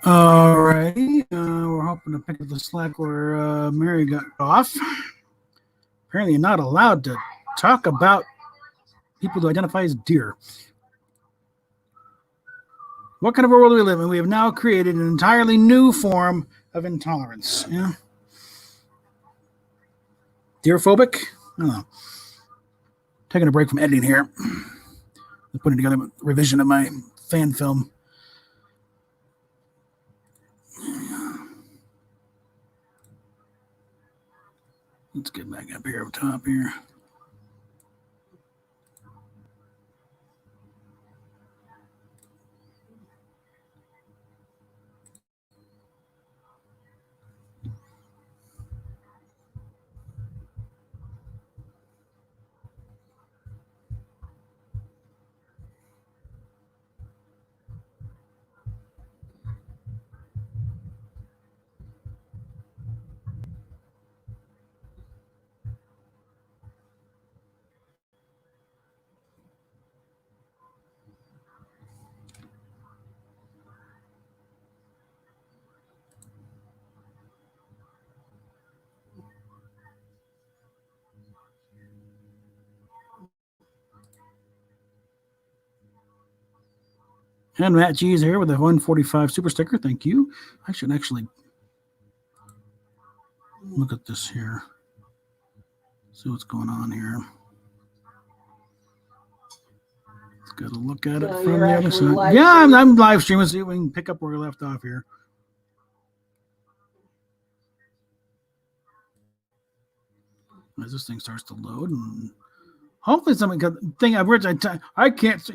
All righty. We're hoping to pick up the slack where Mary got off. Apparently, you're not allowed to talk about people who identify as deer. What kind of a world do we live in? We have now created an entirely new form of intolerance. Yeah. Deer-phobic? I don't know. Taking a break from editing here. I'm putting together a revision of my fan film. Let's get back up here up top here. And Matt G is here with a 145 super sticker. Thank you. I should actually look at this here. See what's going on here. Got to look at it from the other side. Yeah, I'm live streaming. See if we can pick up where we left off here. As this thing starts to load, and hopefully something. I can't.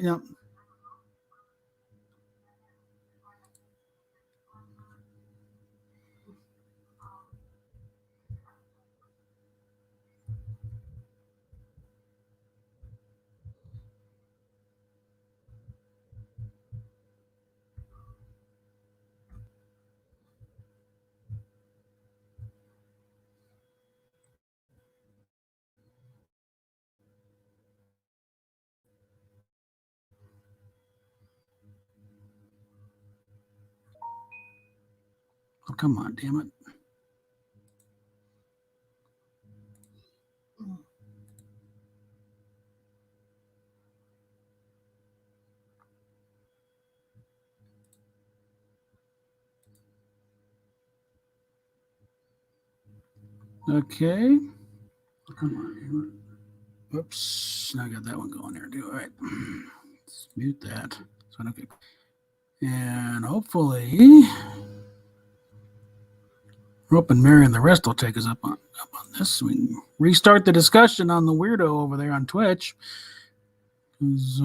Oh, come on, damn it. Okay. Come on. Oops. Now I got that one going there too. All right. Let's mute that. So I don't get. And hopefully, we're hoping Mary and the rest will take us up on this. We can restart the discussion on the weirdo over there on Twitch. This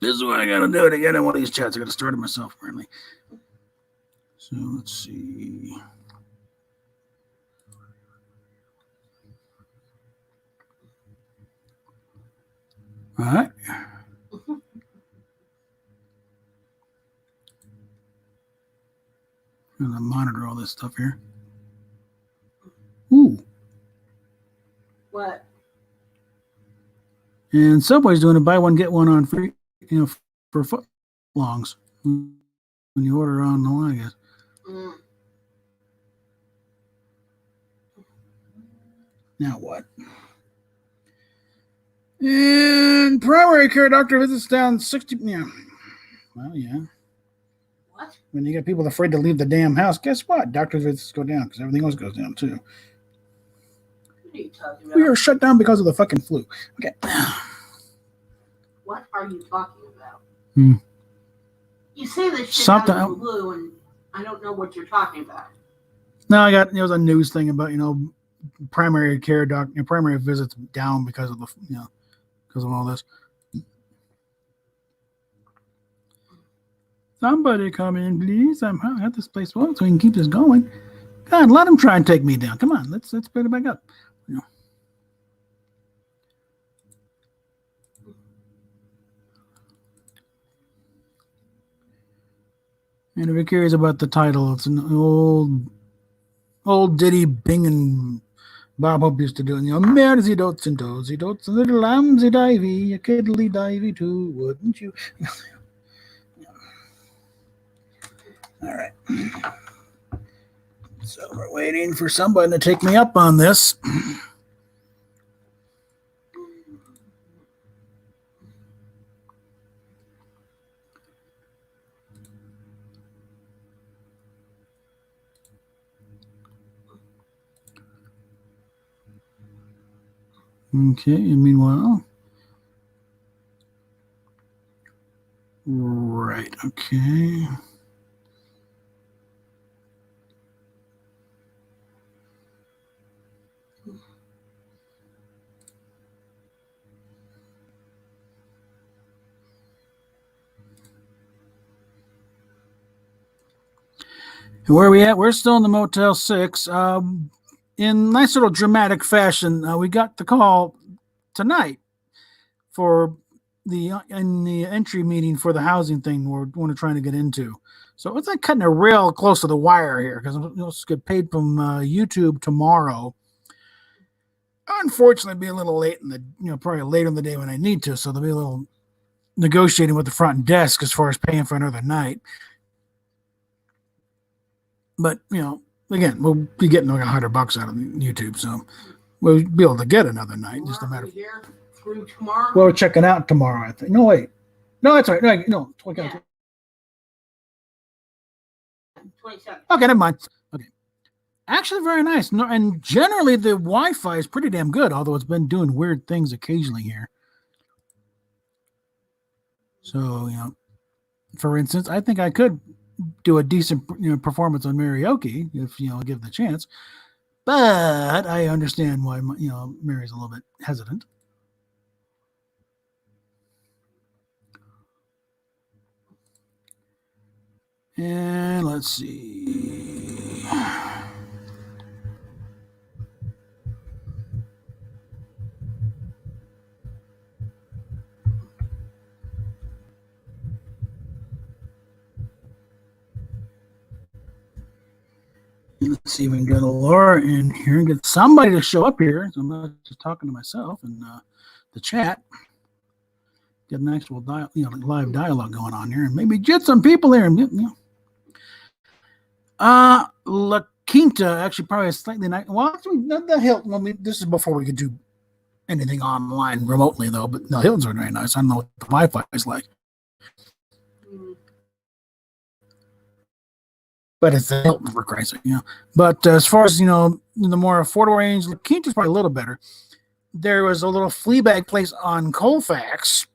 is what I gotta do to get in one of these chats. I gotta start it myself, apparently. So let's see. All right. I'm gonna monitor all this stuff here. Ooh. What? And Subway's doing a buy one get one on free, for foot longs when you order on the line, I guess. Now what? And primary care doctor visits down 60. Yeah. Well, yeah. What? When you got people afraid to leave the damn house, guess what? Doctor visits go down because everything else goes down too. What are you talking about? We are shut down because of the fucking flu. Okay. What are you talking about? Hmm. You say this shit Something out of the blue, and I don't know what you're talking about. No, I got, it was a news thing about, primary care doctor, primary visits down because of the, because of all this. Somebody come in, please. I'm at this place so we can keep this going. God, let them try and take me down. Come on, let's put it back up. And if you're curious about the title, it's an old ditty binging Bob Hope used to do, Mersey dotes and dozy dotes, and little lambsy divey, a kiddly divey too, wouldn't you? All right. So we're waiting for somebody to take me up on this. Okay, and meanwhile, right, okay. And where are we at? We're still in the Motel 6. In nice little dramatic fashion, we got the call tonight for in the entry meeting for the housing thing we're trying to get into. So it's like cutting it real close to the wire here because I'm supposed to get paid from YouTube tomorrow. Unfortunately, be a little late in the probably later in the day when I need to. So there'll be a little negotiating with the front desk as far as paying for another night. But again, we'll be getting like $100 out of YouTube, so we'll be able to get another night. Just a matter. Here through tomorrow. Well, we're checking out tomorrow, I think. No, wait. No, that's right. No. Yeah. 27. Okay, never mind. Okay. Actually, very nice. No, and generally, the Wi-Fi is pretty damn good, although it's been doing weird things occasionally here. So, for instance, I think I could do a decent performance on karaoke if give the chance, but I understand why Mary's a little bit hesitant. And let's see. Let's see if we can get Laura in here and get somebody to show up here. So I'm not just talking to myself and the chat. Get an actual live dialogue going on here, and maybe get some people here. La Quinta actually probably slightly nice. Well, actually, the Hilton. This is before we could do anything online remotely, though. But the Hiltons are very nice. I don't know what the Wi-Fi is like. But it's a Hilton for Christ's sake, But as far as the more affordable range, La Quinta's probably a little better. There was a little flea bag place on Colfax.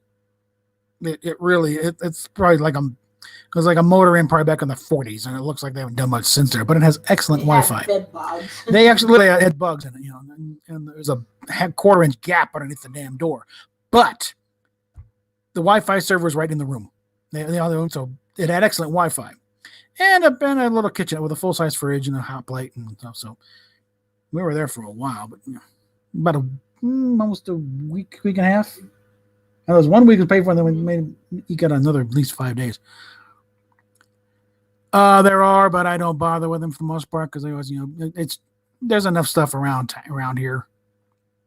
It's probably like it was like a motor inn probably back in the 40s, and it looks like they haven't done much since there. But it has excellent Wi-Fi. They actually had bugs in it, and there's a quarter-inch gap underneath the damn door. But the Wi-Fi server was right in the room. So it had excellent Wi-Fi. And a little kitchen with a full-size fridge and a hot plate and stuff. So we were there for a while, but about almost a week and a half. And there was 1 week to pay for, and then you got another at least 5 days. There are, but I don't bother with them for the most part because they always, there's enough stuff around here.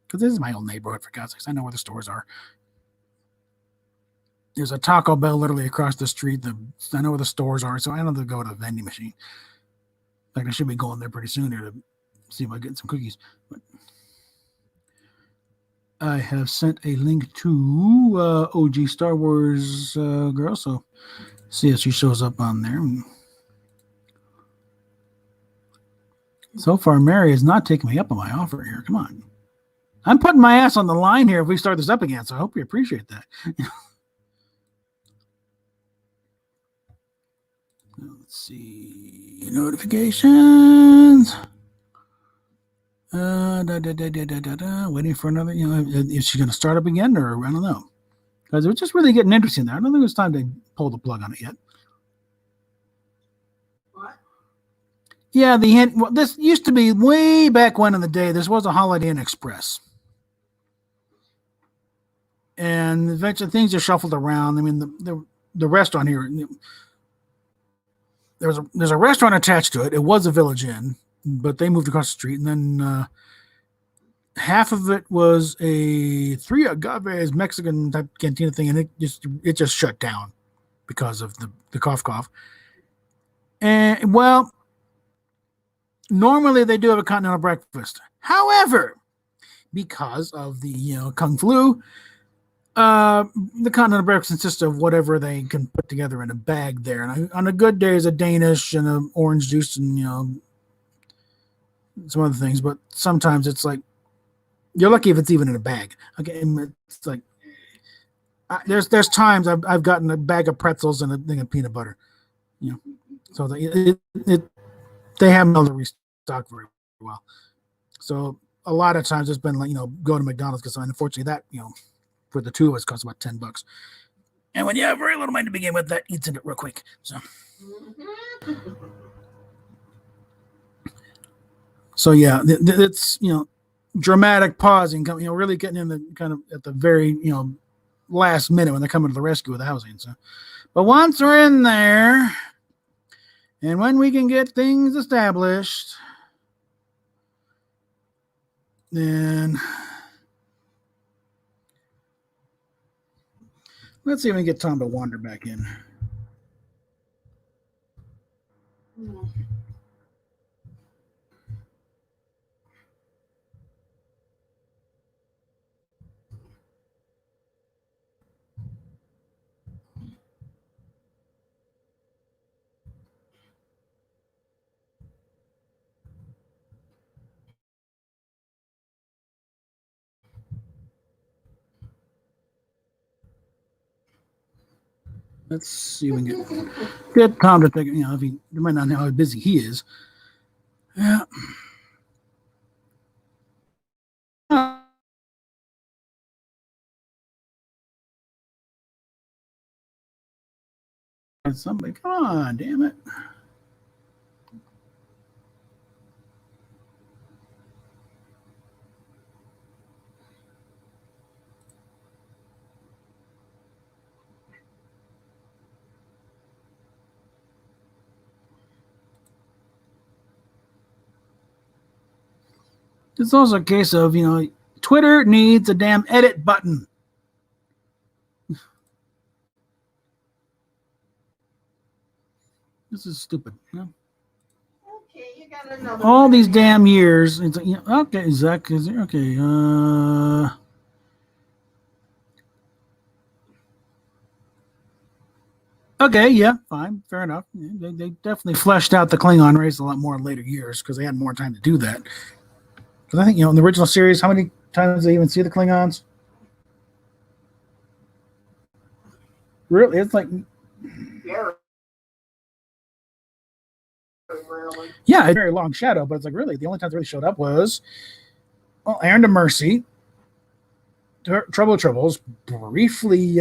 Because this is my old neighborhood, for God's sakes. I know where the stores are. There's a Taco Bell literally across the street. I know where the stores are, so I know to go to the vending machine. In fact, I should be going there pretty soon here to see if I get some cookies. But I have sent a link to OG Star Wars girl, so see if she shows up on there. So far, Mary is not taking me up on my offer here. Come on. I'm putting my ass on the line here if we start this up again, so I hope you appreciate that. Let's see. Notifications. Waiting for another, is she going to start up again, or I don't know. Because it was just really getting interesting there. I don't think it was time to pull the plug on it yet. What? Yeah, this used to be way back when in the day. This was a Holiday Inn Express. And eventually things are shuffled around. I mean, the restaurant here, there's a restaurant attached to it. It was a Village Inn, but they moved across the street, and then half of it was a three agaves Mexican type cantina thing, and it just shut down because of the cough. And well, normally they do have a continental breakfast. However, because of the kung flu, the continental breakfast consists of whatever they can put together in a bag there. And on a good day is a Danish and an orange juice and some other things. But sometimes it's like you're lucky if it's even in a bag. Okay, and it's like there's times I've gotten a bag of pretzels and a thing of peanut butter. So they haven't been able to restock very well. So a lot of times it's been like go to McDonald's because unfortunately that for the two of us costs about $10. And when you have very little money to begin with, that eats into it real quick. So yeah, it's dramatic pausing, really getting in the kind of at the very last minute when they're coming to the rescue of the housing. So, but once we're in there, and when we can get things established, then let's see if we can get Tom to wander back in. Let's see if we can get Tom to think. If he might not know how busy he is. Yeah. Somebody, come on, damn it. It's also a case of, Twitter needs a damn edit button. This is stupid. Okay, you got another All one these here. damn years. It's like, okay, Zach, is it okay? Okay, yeah, fine, fair enough. They definitely fleshed out the Klingon race a lot more in later years because they had more time to do that. Because I think in the original series, how many times did they even see the Klingons? Really, it's like Very rarely. yeah, it's a very long shadow, but it's like really the only times they really showed up was Aaron to Mercy, Troubles, briefly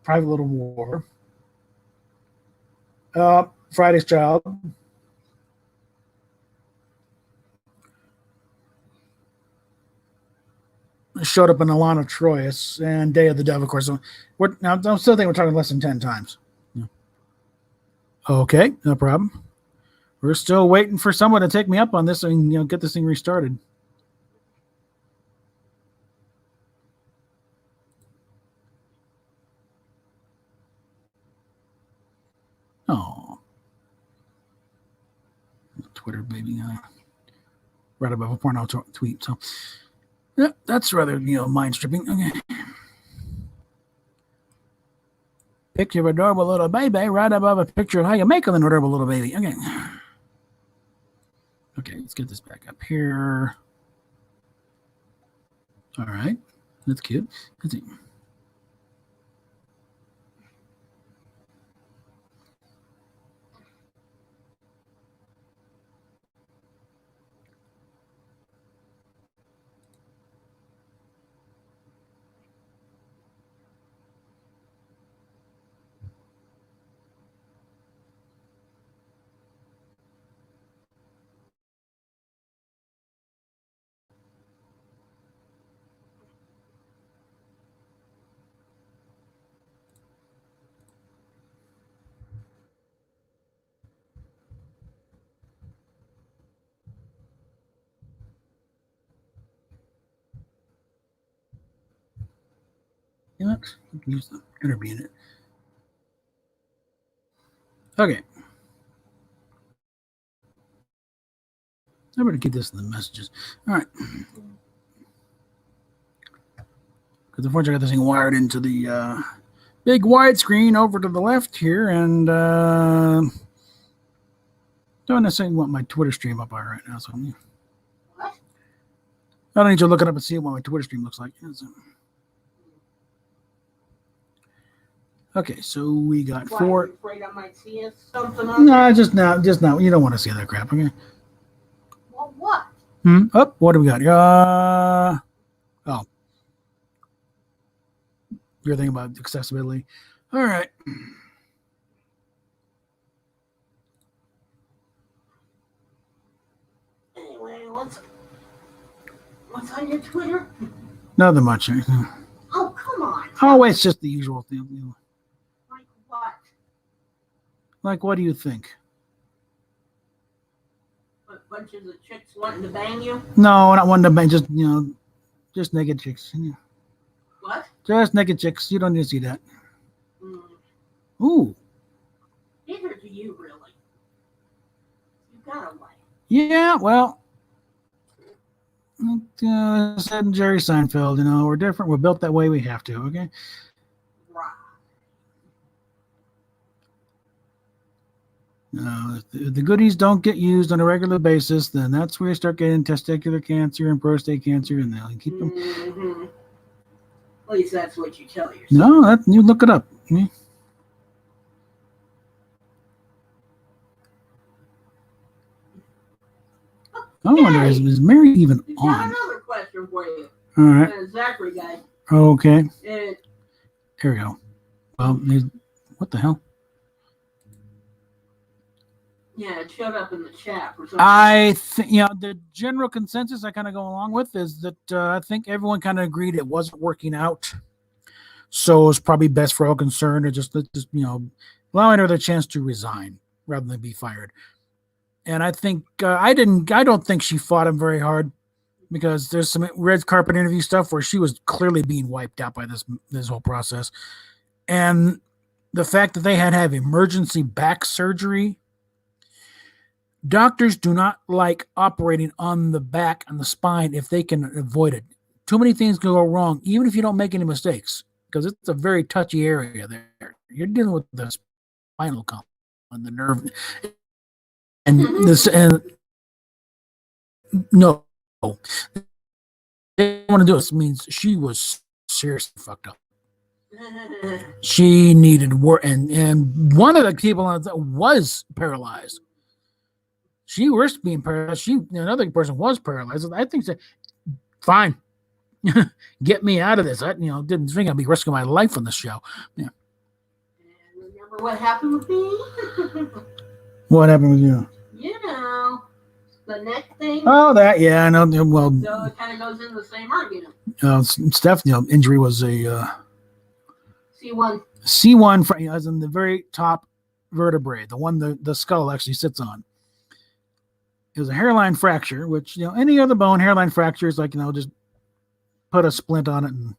Private Little War, Friday's Child, showed up in Alana Troyes, and Day of the Dove, of course. So now I'm still thinking we're talking less than 10 times. Yeah. Okay, no problem. We're still waiting for someone to take me up on this and get this thing restarted. Oh, Twitter baby, right above a porno tweet. So yeah, that's rather mind stripping. Okay. Picture of adorable little baby right above a picture of how you make an adorable little baby. Okay. Okay, let's get this back up here. All right, that's cute. Let's see. not? You can use the Enter in it. Okay. I better keep this in the messages. All right. Because unfortunately, I got this thing wired into the big widescreen over to the left here, and don't necessarily want my Twitter stream up right now. So What? I don't need to look it up and see what my Twitter stream looks like. Okay, so we got Why, four. are you afraid I might see something on No, there? just now. You don't want to see that crap. Okay. Well, what? Oh, what do we got? Oh, you're thinking about accessibility. All right. Anyway, what's on your Twitter? Nothing much. Oh, come on. Oh, it's just the usual thing. Like what? Like, what do you think? A bunch of the chicks wanting to bang you? No, not one to bang. Just just naked chicks. What? Just naked chicks. You don't need to see that. Ooh. Neither do you, really. You got away. Yeah, well, said Jerry Seinfeld, we're different. We're built that way. We have to, okay? Right. If the goodies don't get used on a regular basis, then that's where you start getting testicular cancer and prostate cancer, and they'll keep them. Mm-hmm. At least that's what you tell yourself. No, you look it up. I wonder, is Mary even He's on? got another question for you. All right. Zachary guy. Okay. And Here we go. Well, what the hell? yeah, it showed up in the chat for some I think the general consensus I kind of go along with is that I think everyone kind of agreed it wasn't working out, so it's probably best for all concerned to just allowing her the chance to resign rather than be fired. And I think I don't think she fought him very hard, because there's some red carpet interview stuff where she was clearly being wiped out by this whole process, and the fact that they had to have emergency back surgery. Doctors do not like operating on the back and the spine if they can avoid it. Too many things can go wrong, even if you don't make any mistakes, because it's a very touchy area there. You're dealing with the spinal column and the nerve, and this. And no, they want to do it. It means she was seriously fucked up. She needed work, and one of the people was paralyzed. She risked being paralyzed. Another person was paralyzed. I think that fine, get me out of this. I didn't think I'd be risking my life on this show. Yeah. And remember what happened with me? What happened with you? The neck thing. Oh, that I know. Well, so it kind of goes in the same argument. Steph's injury was a C1. C1, as in the very top vertebrae, the one the skull actually sits on. It was a hairline fracture, which, any other bone, hairline fracture is like, just put a splint on it and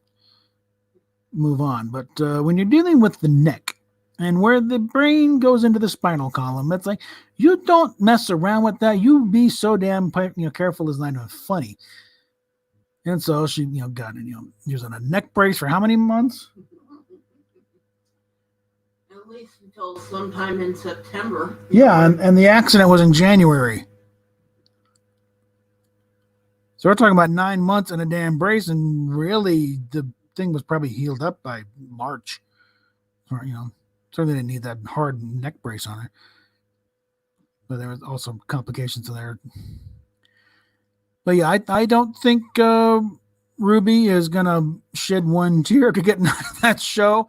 move on. But when you're dealing with the neck and where the brain goes into the spinal column, it's like, you don't mess around with that. You be so damn careful is not even funny. And so she, got using a neck brace for how many months? At least until sometime in September. Yeah, and the accident was in January. So we're talking about 9 months in a damn brace, and really the thing was probably healed up by March. Or, certainly didn't need that hard neck brace on her. But there was also complications in there. But yeah, I don't think Ruby is gonna shed one tear to get out of that show.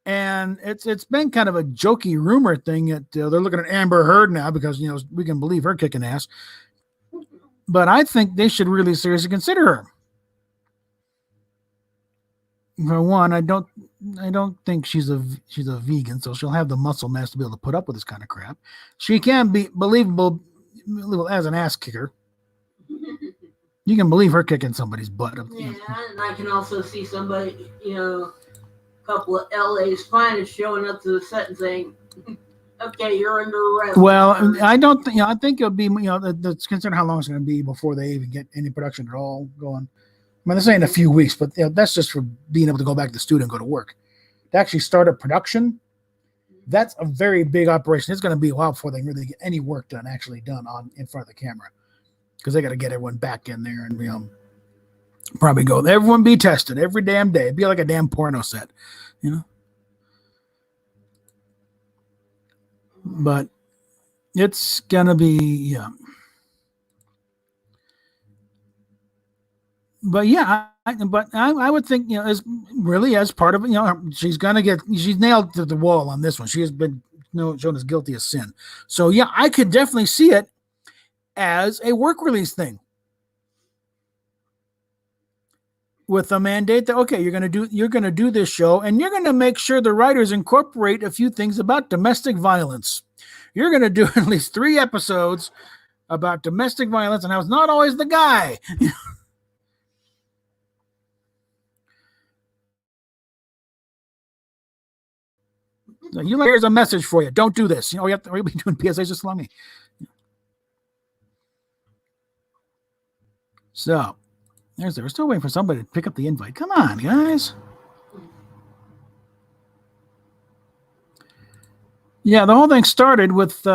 And it's been kind of a jokey rumor thing that they're looking at Amber Heard now because we can believe her kicking ass. But I think they should really seriously consider her. For one, I don't think she's a vegan, so she'll have the muscle mass to be able to put up with this kind of crap. She can be believable as an ass kicker. You can believe her kicking somebody's butt. Yeah, and I can also see somebody, couple of LA's finest showing up to the set and saying, "Okay, you're under arrest." Well, I don't think. I think it'll be. That's consider how long it's going to be before they even get any production at all going. I mean, this ain't a few weeks, but that's just for being able to go back to the studio and go to work. To actually start up production, that's a very big operation. It's going to be a while before they really get any work done, actually done on in front of the camera, because they got to get everyone back in there and probably go. Everyone be tested every damn day. It'd be like a damn porno set, you know. But it's gonna be But yeah, I would think as really as part of she's nailed to the wall on this one. She has been shown as guilty as sin. So yeah, I could definitely see it as a work release thing with a mandate that okay, you're gonna do this show and you're gonna make sure the writers incorporate a few things about domestic violence. You're gonna do at least 3 episodes about domestic violence and how it's not always the guy. So here's a message for you. Don't do this. We have to be doing PSAs just along me. So we're still waiting for somebody to pick up the invite. Come on, guys. Yeah, the whole thing started with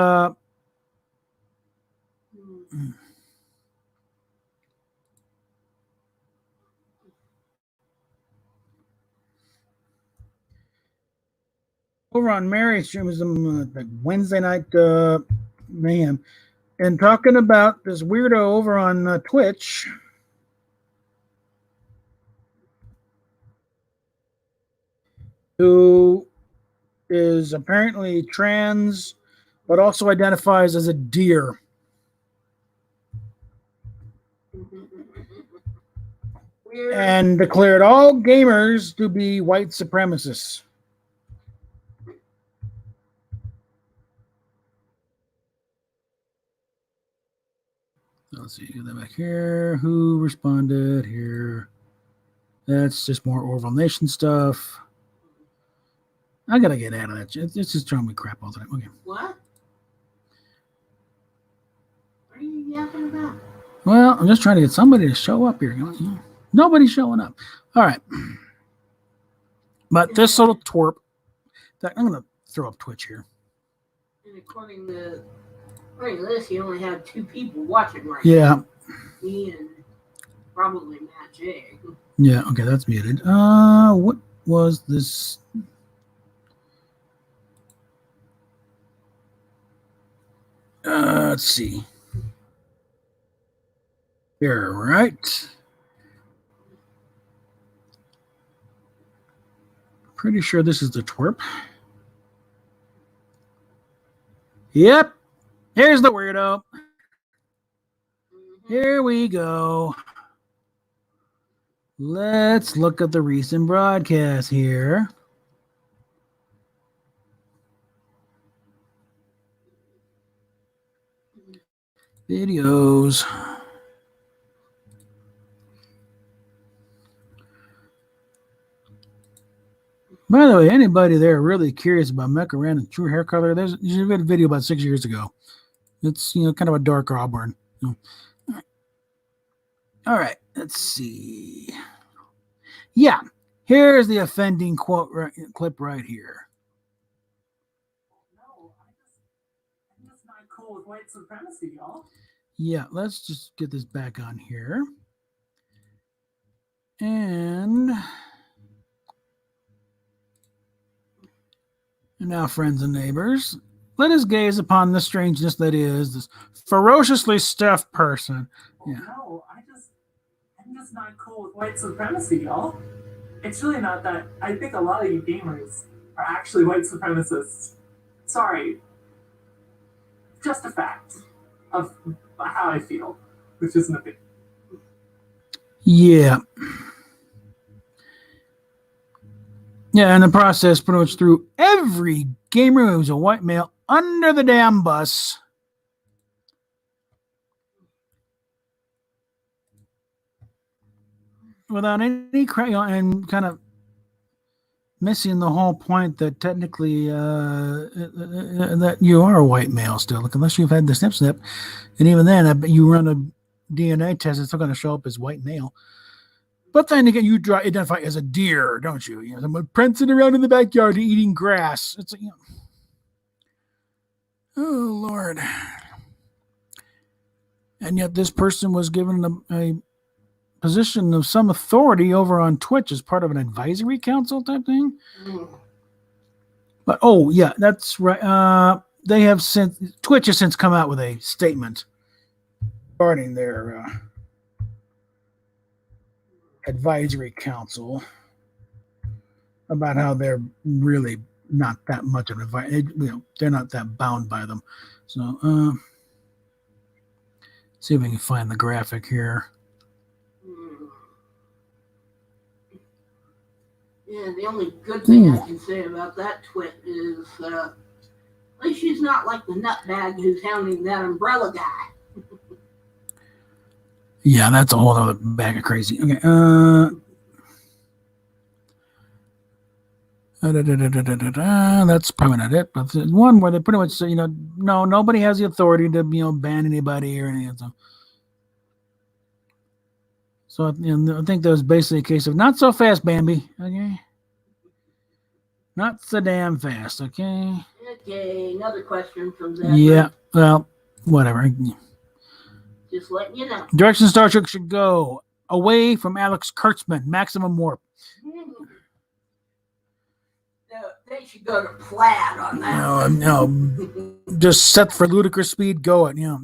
over on Mary's stream was like Wednesday night mayhem, and talking about this weirdo over on Twitch who is apparently trans, but also identifies as a deer. And declared all gamers to be white supremacists. Let's see, get that back here. Who responded here? That's just more Orville Nation stuff. I gotta get out of that. It's just throwing me crap all the time. Okay. What? What are you yapping about? Well, I'm just trying to get somebody to show up here. Nobody's showing up. All right. But this little twerp, I'm going to throw up Twitch here. And according to this, you only have 2 people watching right now. Me and probably Matt J. Yeah, okay, that's muted. What was this? Let's see. Here, right? Pretty sure this is the twerp. Yep. Here's the weirdo. Here we go. Let's look at the recent broadcast here. Videos. By the way, anybody there really curious about Mecha Random's true hair color? There's a video about 6 years ago. It's kind of a dark auburn. All right, let's see. Yeah, here's the offending clip right here. No, I'm just not cool with white supremacy, y'all. Yeah, let's just get this back on here. And now, friends and neighbors, let us gaze upon the strangeness that is this ferociously stuffed person. Yeah. No, I'm just not cool with white supremacy, y'all. It's really not that. I think a lot of you gamers are actually white supremacists. Sorry. Just a fact of how I feel, which isn't a big. Yeah. Yeah, and the process pretty much threw every gamer who was a white male under the damn bus. Without any and kind of missing the whole point that technically that you are a white male still, like, unless you've had the snip, and even then, you run a DNA test, it's still going to show up as white male. But then again, you identify as a deer, don't you? You know, someone prancing around in the backyard eating grass. It's like, oh Lord. And yet, this person was given a position of some authority over on Twitch as part of an advisory council type thing. But oh yeah, that's right. They have Twitch has since come out with a statement regarding their advisory council about how they're really not that much of advice. They're not that bound by them. So see if we can find the graphic here. Yeah, the only good thing I can say about that twit is at least she's not like the nutbag who's hounding that umbrella guy. Yeah, that's a whole other bag of crazy. Okay. That's probably not it, but there's one where they pretty much say, no, nobody has the authority to, ban anybody or anything. So I think that was basically a case of not so fast, Bambi. Okay. Not so damn fast. Okay. Okay, another question from Zach. Yeah. Well, whatever. Just letting you know. Direction Star Trek should go away from Alex Kurtzman, Maximum Warp. They should go to Plaid on that. No, just set for ludicrous speed. Go it. Yeah.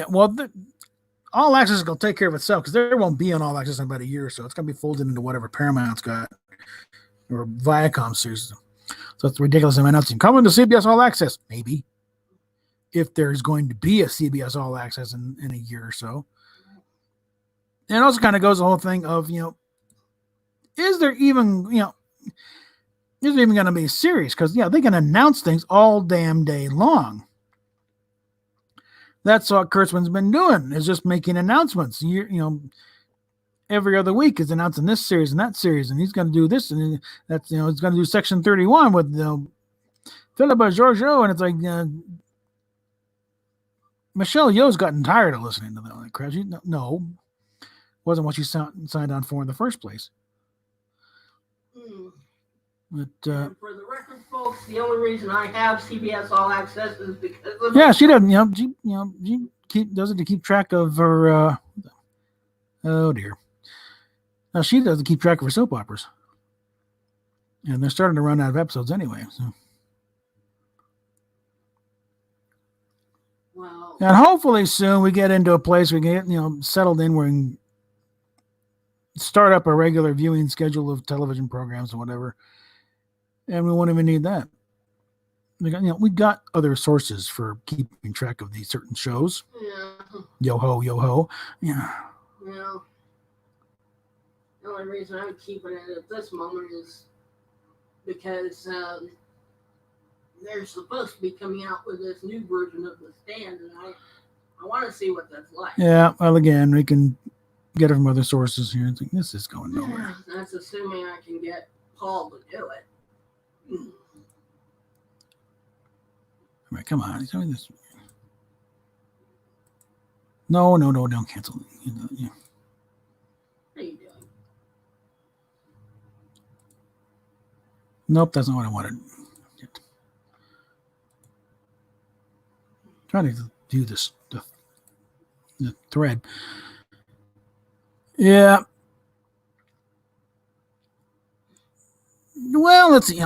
Well, All Access is going to take care of itself because there won't be an All Access in about a year or so. It's going to be folded into whatever Paramount's got or Viacom series. So it's ridiculous. I'm announcing coming to CBS All Access. Maybe if there's going to be a CBS All Access in a year or so. And it also kind of goes the whole thing of, is there even going to be a series? Because, they can announce things all damn day long. That's what Kurtzman's been doing, is just making announcements. Every other week is announcing this series and that series, and he's going to do this, and that's, he's going to do Section 31 with, Philippa Georgiou, and it's like, Michelle Yeoh's gotten tired of listening to that. Like, crap. No. Wasn't what you signed on for in the first place. But for the record, folks, the only reason I have CBS All Access is because of she doesn't. She does it to keep track of her. Oh dear. Now she doesn't keep track of her soap operas, and they're starting to run out of episodes anyway. So. Well, and hopefully soon we get into a place we can get settled in where we can start up a regular viewing schedule of television programs or whatever, and we won't even need that. We got other sources for keeping track of these certain shows. Yeah. Yo ho. Yeah. Well, the only reason I'm keeping it at this moment is because they're supposed to be coming out with this new version of The Stand, and I want to see what that's like. Yeah. Well, again, we can get it from other sources here. Think this is going nowhere. That's assuming I can get Paul to do it. All right, come on. Tell me this. No, don't cancel. What are you doing? Nope, that's not what I wanted. Trying to do this the thread. Yeah. Well, let's see.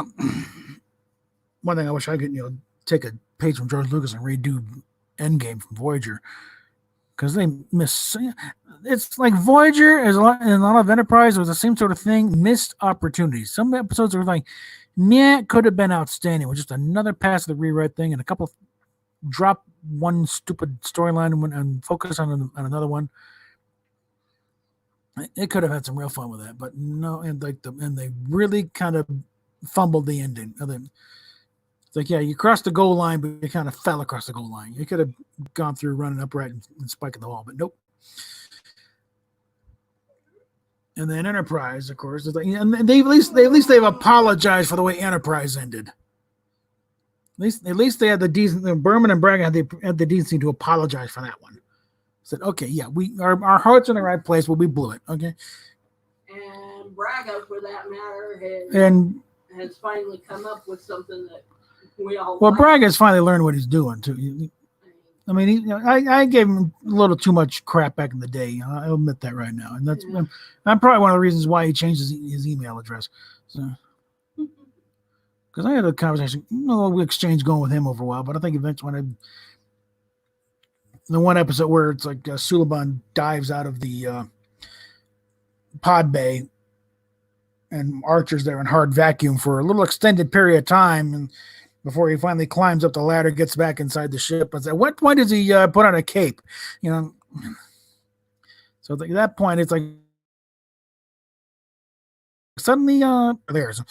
One thing I wish I could, take a page from George Lucas and redo Endgame from Voyager, because they miss. It's like Voyager is a lot of Enterprise was the same sort of thing. Missed opportunities. Some episodes are like, it could have been outstanding with just another pass of the rewrite thing and a couple drop one stupid storyline and focus on another one. It could have had some real fun with that, but no, and they really kind of fumbled the ending. It's like, you crossed the goal line, but you kind of fell across the goal line. You could have gone through running upright and spiking the ball, but nope. And then Enterprise, of course, and they at least they've apologized for the way Enterprise ended. At least they had the decency. Berman and Braga had the decency to apologize for that one. Said, okay, yeah, our heart's in the right place, but we blew it. Okay. And Braga, for that matter, has finally come up with something that we all. Well, like. Braga's finally learned what he's doing too. I mean, I gave him a little too much crap back in the day. I'll admit that right now, and that's probably one of the reasons why he changed his email address. So, because I had a conversation, we exchanged going with him over a while, but I think eventually the one episode where it's like Suliban dives out of the pod bay, and Archer's there in hard vacuum for a little extended period of time, and before he finally climbs up the ladder, gets back inside the ship. I said, what point does he put on a cape? So at that point, it's like suddenly there's.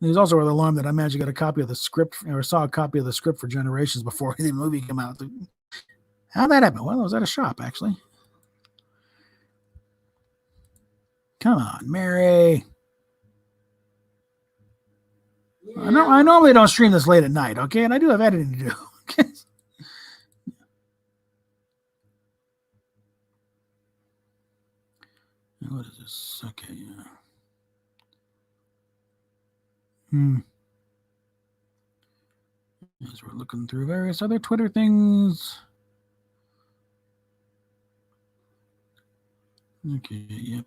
There's also an alarm that I managed to get a copy of the script, or saw a copy of the script for Generations before the movie came out. How'd that happen? Well, I was at a shop, actually. Come on, Mary. Yeah. I normally don't stream this late at night, okay? And I do have editing to do. Okay. What is this? Okay, yeah. As we're looking through various other Twitter things. Okay, yep.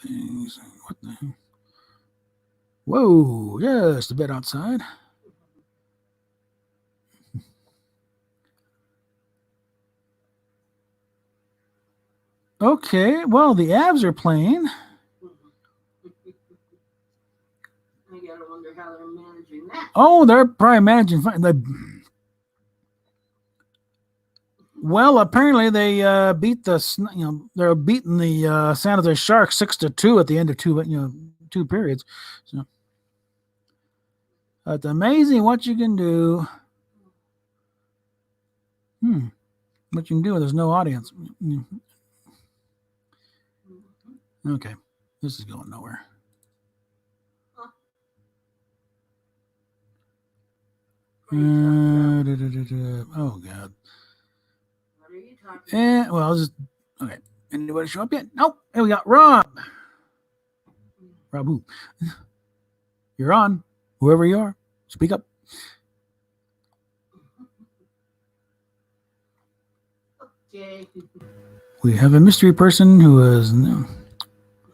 Things. What the hell? Whoa, just a bit outside. Okay, well, the Avs are playing. I gotta wonder how they're managing that. Oh, they're probably managing fine. Well, apparently they beat they're beating the San Jose Sharks 6-2 at the end of two periods. So it's amazing what you can do. What you can do when there's no audience. Okay, this is going nowhere. Oh God. What are you talking about? Well, okay. Anybody show up yet? Nope. Here we got Rob. Rob who? You're on. Whoever you are, speak up. Okay. We have a mystery person who is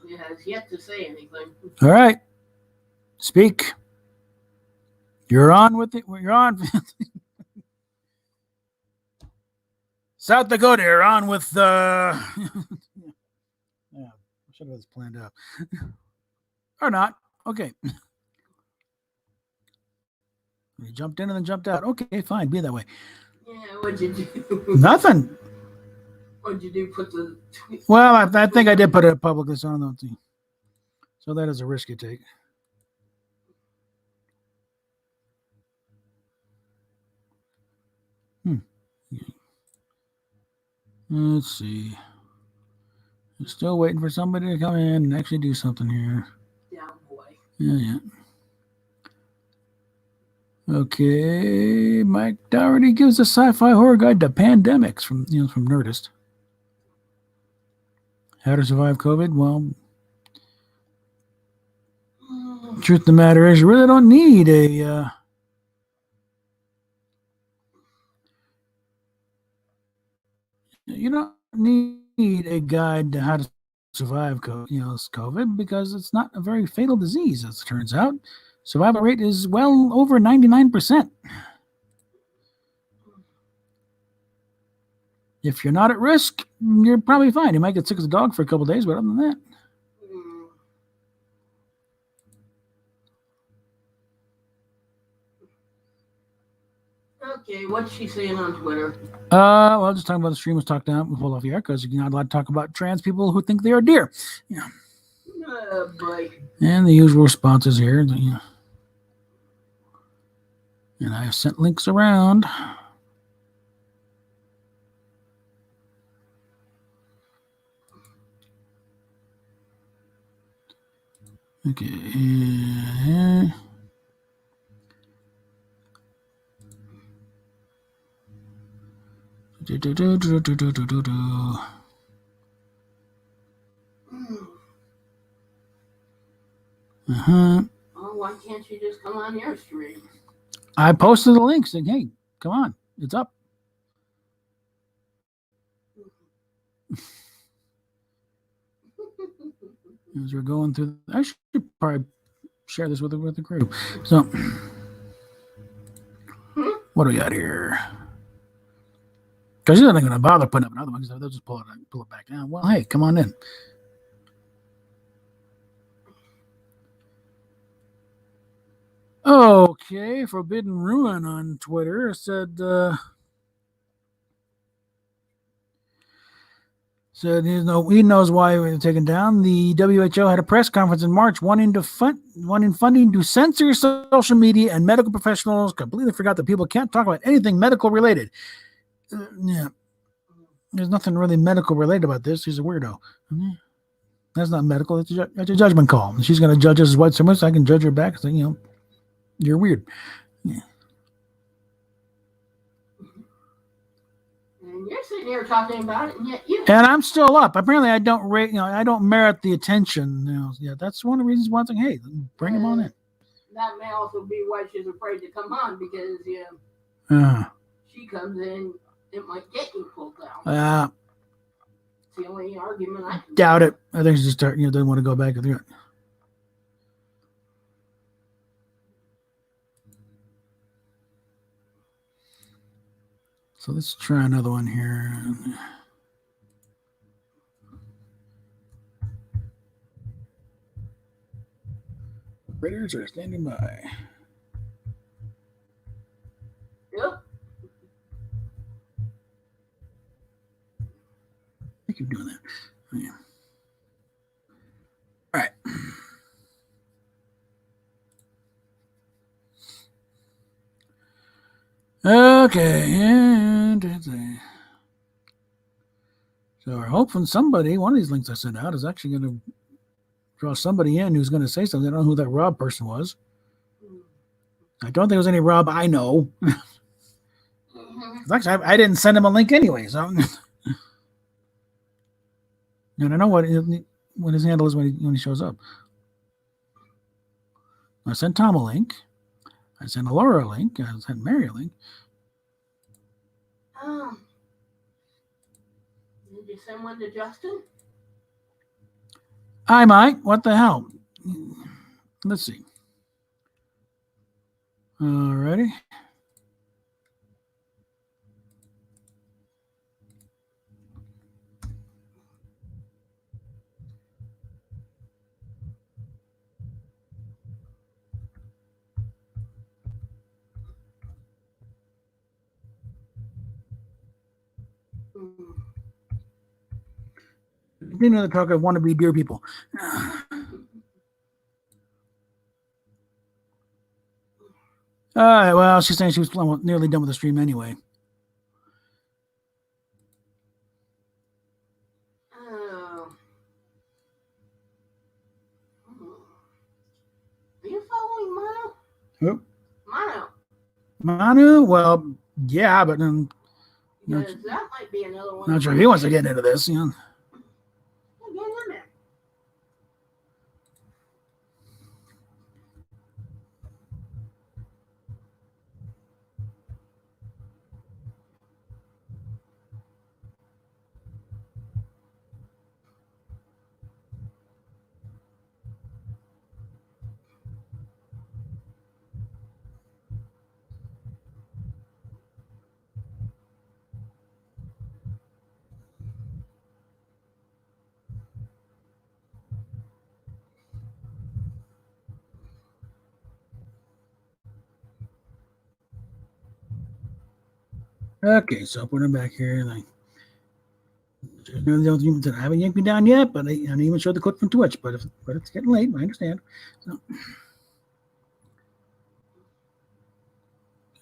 He has yet to say anything. All right. Speak. You're on with it. You're on. South Dakota, you're on with yeah, I should have this planned out. Or not. Okay. You jumped in and then jumped out. Okay, fine. Be that way. Yeah, what'd you do? Nothing. What'd you do? Put the tweet? Well, I think I did put it publicly, so I don't know. So that is a risk you take. Let's see. I'm still waiting for somebody to come in and actually do something here. Yeah, boy. Yeah. Okay, Mike Dougherty gives a sci-fi horror guide to pandemics from Nerdist. How to survive COVID? Well, truth of the matter is, you really don't need a. You don't need a guide to how to survive COVID because it's not a very fatal disease, as it turns out. Survival rate is well over 99%. If you're not at risk, you're probably fine. You might get sick as a dog for a couple of days, but other than that. Okay, what's she saying on Twitter? Well, just talking about the streamers talk down, pull off the air because you're not allowed to talk about trans people who think they are deer. Yeah. Boy. And the usual responses here. And I have sent links around. Okay. Uh-huh. Oh, why can't you just come on your stream? I posted the link saying, hey, come on, it's up. As we're going through, I should probably share this with the group. So, what do we got here? Because you're not going to bother putting up another one because they'll just pull it back down. Well, hey, come on in. Okay, Forbidden Ruin on Twitter said he knows why we were taken down. The WHO had a press conference in March wanting funding to censor social media, and medical professionals completely forgot that people can't talk about anything medical related. Yeah, there's nothing really medical related about this. He's a weirdo. That's not medical. It's a judgment call. And she's going to judge us as white supremacists. I can judge her back. So, you're weird. Yeah. And you're sitting here talking about it, and yet you. And I'm still up. Apparently, I don't rate. I don't merit the attention. Yeah, that's one of the reasons why I'm saying, hey, bring him on in. That may also be why she's afraid to come on because she comes in, it might get you pulled down. It's the only argument I can doubt it. I think she just doesn't want to go back through it. So let's try another one here. Raiders are standing by. Yep. I keep doing that. Yeah. All right. Okay, and so we're hoping somebody, one of these links I sent out, is actually going to draw somebody in who's going to say something. I don't know who that Rob person was. I don't think there was any Rob I know. Actually, I didn't send him a link anyway, so. And I know what his handle is when he shows up. I sent Tom a link. I sent Laura a link. I sent Mary a link. Did you send one to Justin? I might. What the hell? Let's see. Alrighty. Continue to talk of wannabe beer people. All right, well, she's saying she was nearly done with the stream anyway. Are you following Manu? Who? Manu. Well, yeah, but Because that might be another one. Not sure he wants to get into this. Get in there. Okay, so put him back here. I haven't yanked me down yet, but I didn't even show the clip from Twitch. But it's getting late. I understand. So,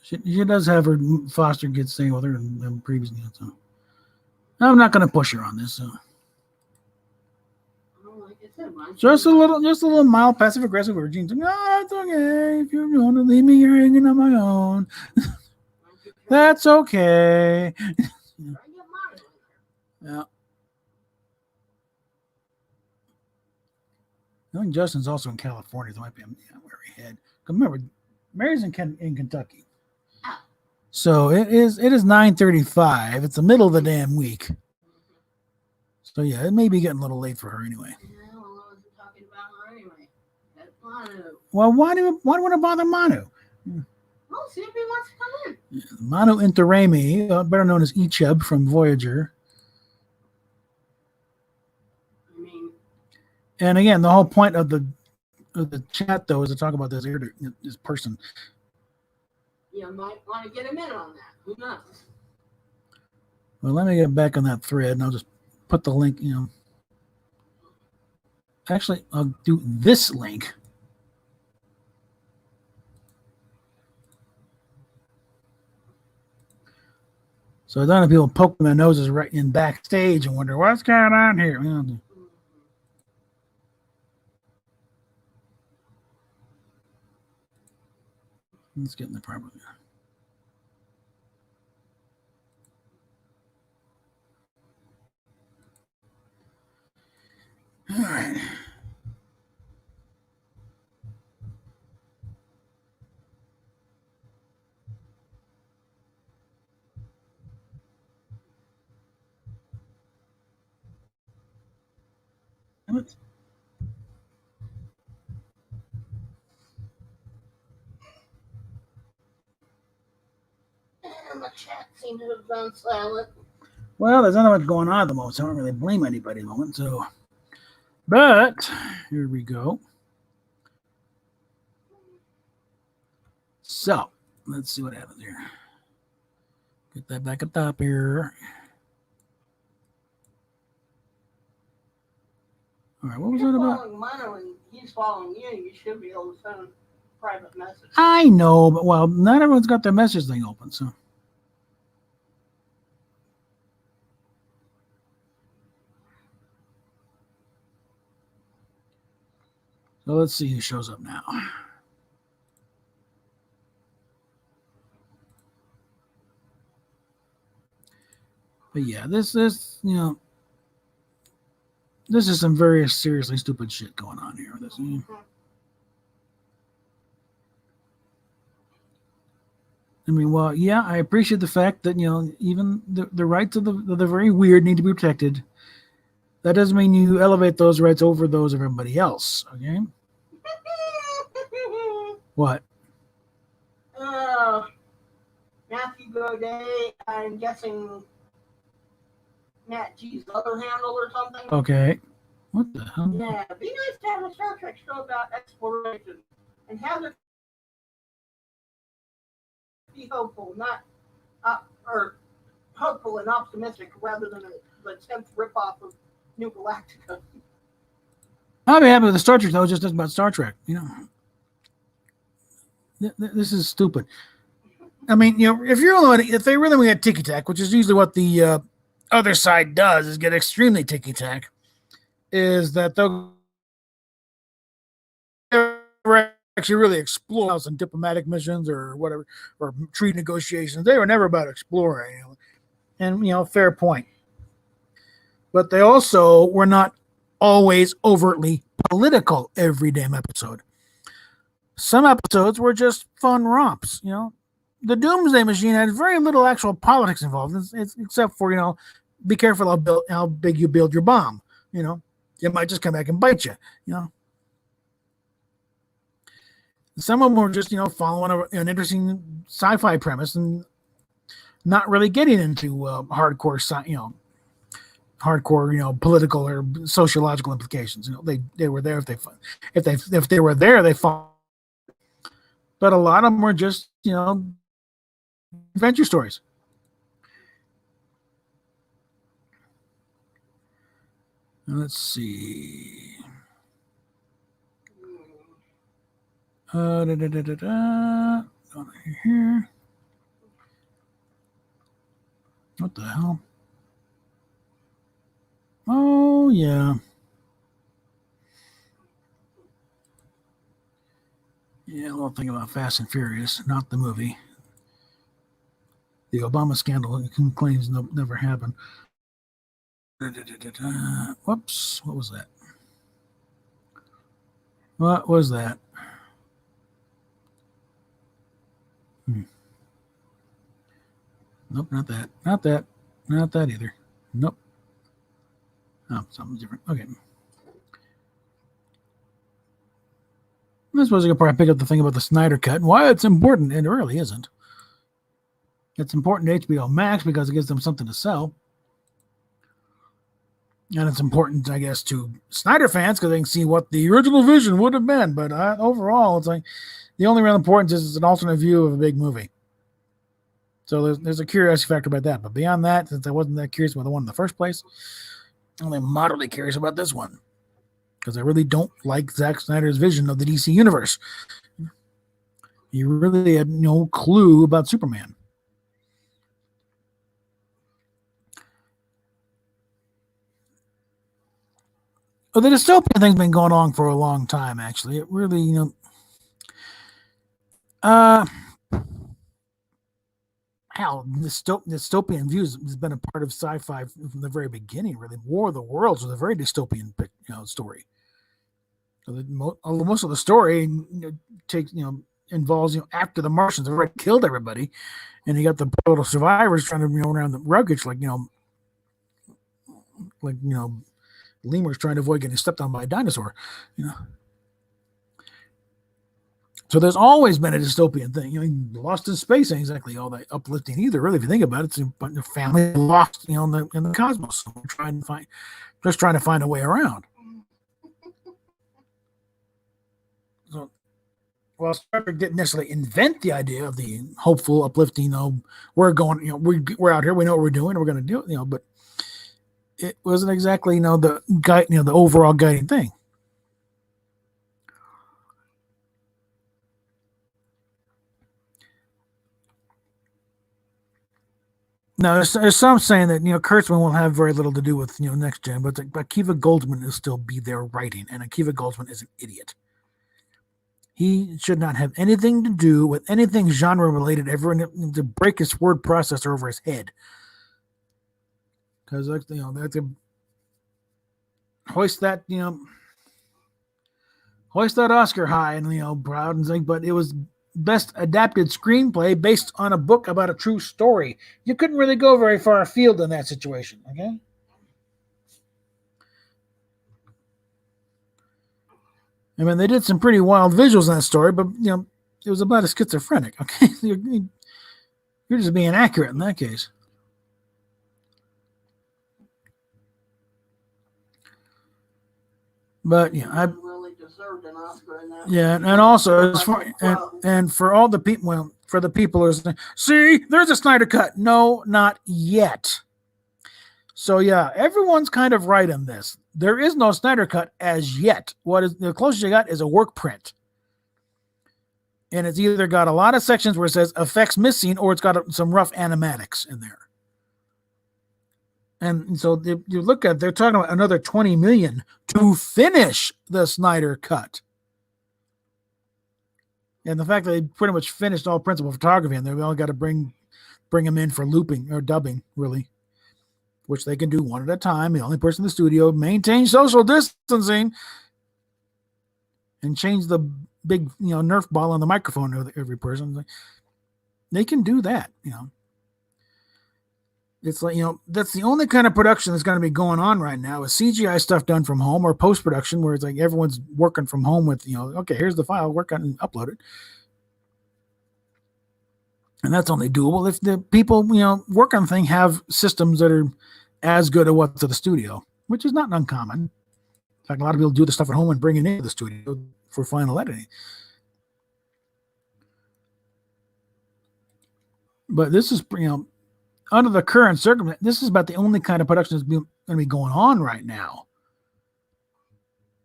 she does have her foster kids staying with her and previously. So I'm not going to push her on this. So. Well, like I said, Just a little mild passive aggressive urging. No, it's okay. If you want to leave me here hanging on my own, that's okay. Yeah. I think Justin's also in California. There might be where he had. Remember, Mary's in Kentucky. Oh. So it is 9:35. It's the middle of the damn week. So yeah, it may be getting a little late for her anyway. Yeah, well, I wasn't talking about her anyway. That's Manu. Well, why do you want to bother Manu? Well, see if he wants to come in. Manu Interremi, better known as Icheb from Voyager. I mean, and again, the whole point of the chat though is to talk about this person. You might want to get him in on that. Who knows? Well, let me get back on that thread, and I'll just put the link. Actually, I'll do this link. So I don't have people poking their noses right in backstage and wonder what's going on here. Let's get in the proper. All right. And the chat seemed to have gone silent. Well, there's not much going on at the moment, so I don't really blame anybody at the moment. So, but here we go. So let's see what happens here. Get that back up top here. All right, what was that about? Following Manu and he's following you. You should be able to send a private message. I know, but well, not everyone's got their message thing open, so. So let's see who shows up now. But yeah, this is some very seriously stupid shit going on here. I mean, well, yeah, I appreciate the fact that even the rights of the very weird need to be protected. That doesn't mean you elevate those rights over those of everybody else. Okay. What? Matthew Godet, I'm guessing Matt G's other handle or something. Okay. What the hell? Yeah, be nice to have a Star Trek show about exploration and have it be hopeful, not or hopeful and optimistic rather than the 10th ripoff of New Galactica. I'll be happy with the Star Trek, though. It's just about Star Trek. This is stupid. I mean, if they really want to get ticky tack, which is usually what the other side does, is get extremely ticky tack, is that they'll actually really explore some diplomatic missions or whatever, or treaty negotiations. They were never about exploring, and fair point. But they also were not always overtly political every damn episode. Some episodes were just fun romps. The Doomsday Machine had very little actual politics involved, except for be careful how big you build your bomb. It might just come back and bite you. Some of them were just following an interesting sci-fi premise and not really getting into hardcore political or sociological implications. They were there if they were there, they fought. But a lot of them were just adventure stories. Let's see. Here. What the hell? Oh yeah. Yeah, a little thing about Fast and Furious, not the movie. The Obama scandal claims never happened. Whoops, what was that? What was that? Nope, not that. Not that. Not that either. Nope. Oh, something different. Okay. I suppose you could probably pick up the thing about the Snyder Cut and why it's important, and it really isn't. It's important to HBO Max because it gives them something to sell. And it's important, I guess, to Snyder fans because they can see what the original vision would have been. But overall, it's like the only real importance is it's an alternate view of a big movie. So there's a curiosity factor about that. But beyond that, since I wasn't that curious about the one in the first place, I'm only moderately curious about this one. Because I really don't like Zack Snyder's vision of the DC universe. He really had no clue about Superman. Well, the dystopian thing's been going on for a long time, actually. It really, hell, dystopian views has been a part of sci-fi from the very beginning, really. War of the Worlds was a very dystopian story. So most of the story takes, involves, after the Martians have already killed everybody, and you got the little survivors trying to, around the wreckage, lemurs trying to avoid getting stepped on by a dinosaur, So there's always been a dystopian thing. Lost in Space ain't exactly all that uplifting either, really, if you think about it. It's a family lost, in the cosmos. So we're trying to find a way around. So, while Star Trek didn't necessarily invent the idea of the hopeful, uplifting, we're going, we're out here, we know what we're doing, we're going to do it, but it wasn't exactly, the guide, the overall guiding thing. Now, there's some saying that, Kurtzman will have very little to do with, Next Gen, but Akiva Goldsman will still be there writing, and Akiva Goldsman is an idiot. He should not have anything to do with anything genre-related ever to break his word processor over his head. Because, that's a hoist that Oscar high and, proud and thing, but it was best adapted screenplay based on a book about a true story. You couldn't really go very far afield in that situation, okay? I mean, they did some pretty wild visuals in that story, but, it was about a schizophrenic, okay? You're just being accurate in that case. But, I really deserved an Oscar in that. Yeah, and also and for all the people, for the people who are saying, see, there's a Snyder Cut. No, not yet. So yeah, everyone's kind of right on this. There is no Snyder Cut as yet. What is the closest you got is a work print, and it's either got a lot of sections where it says effects missing, or it's got some rough animatics in there. And so if you look at, they're talking about another $20 million to finish the Snyder Cut. And the fact that they pretty much finished all principal photography, and they've only got to bring them in for looping or dubbing, really, which they can do one at a time. The only person in the studio, maintain social distancing, and change the big, Nerf ball on the microphone of every person. They can do that, It's like, that's the only kind of production that's going to be going on right now is CGI stuff done from home or post-production where it's like everyone's working from home with, okay, here's the file, work on and upload it. And that's only doable if the people, work on the thing have systems that are as good as what's at the studio, which is not uncommon. In fact, a lot of people do the stuff at home and bring it into the studio for final editing. But this is, under the current circumstance, this is about the only kind of production that's going to be going on right now.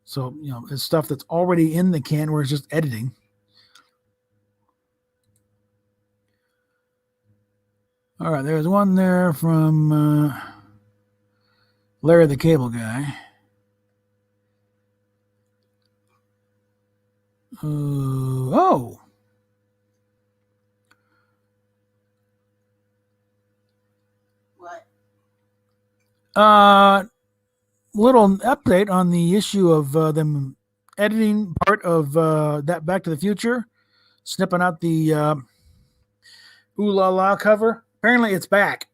So, it's stuff that's already in the can where it's just editing. All right, there's one there from Larry the Cable Guy. Oh. What? Little update on the issue of them editing part of that Back to the Future, snipping out the Ooh La La cover. Apparently, it's back.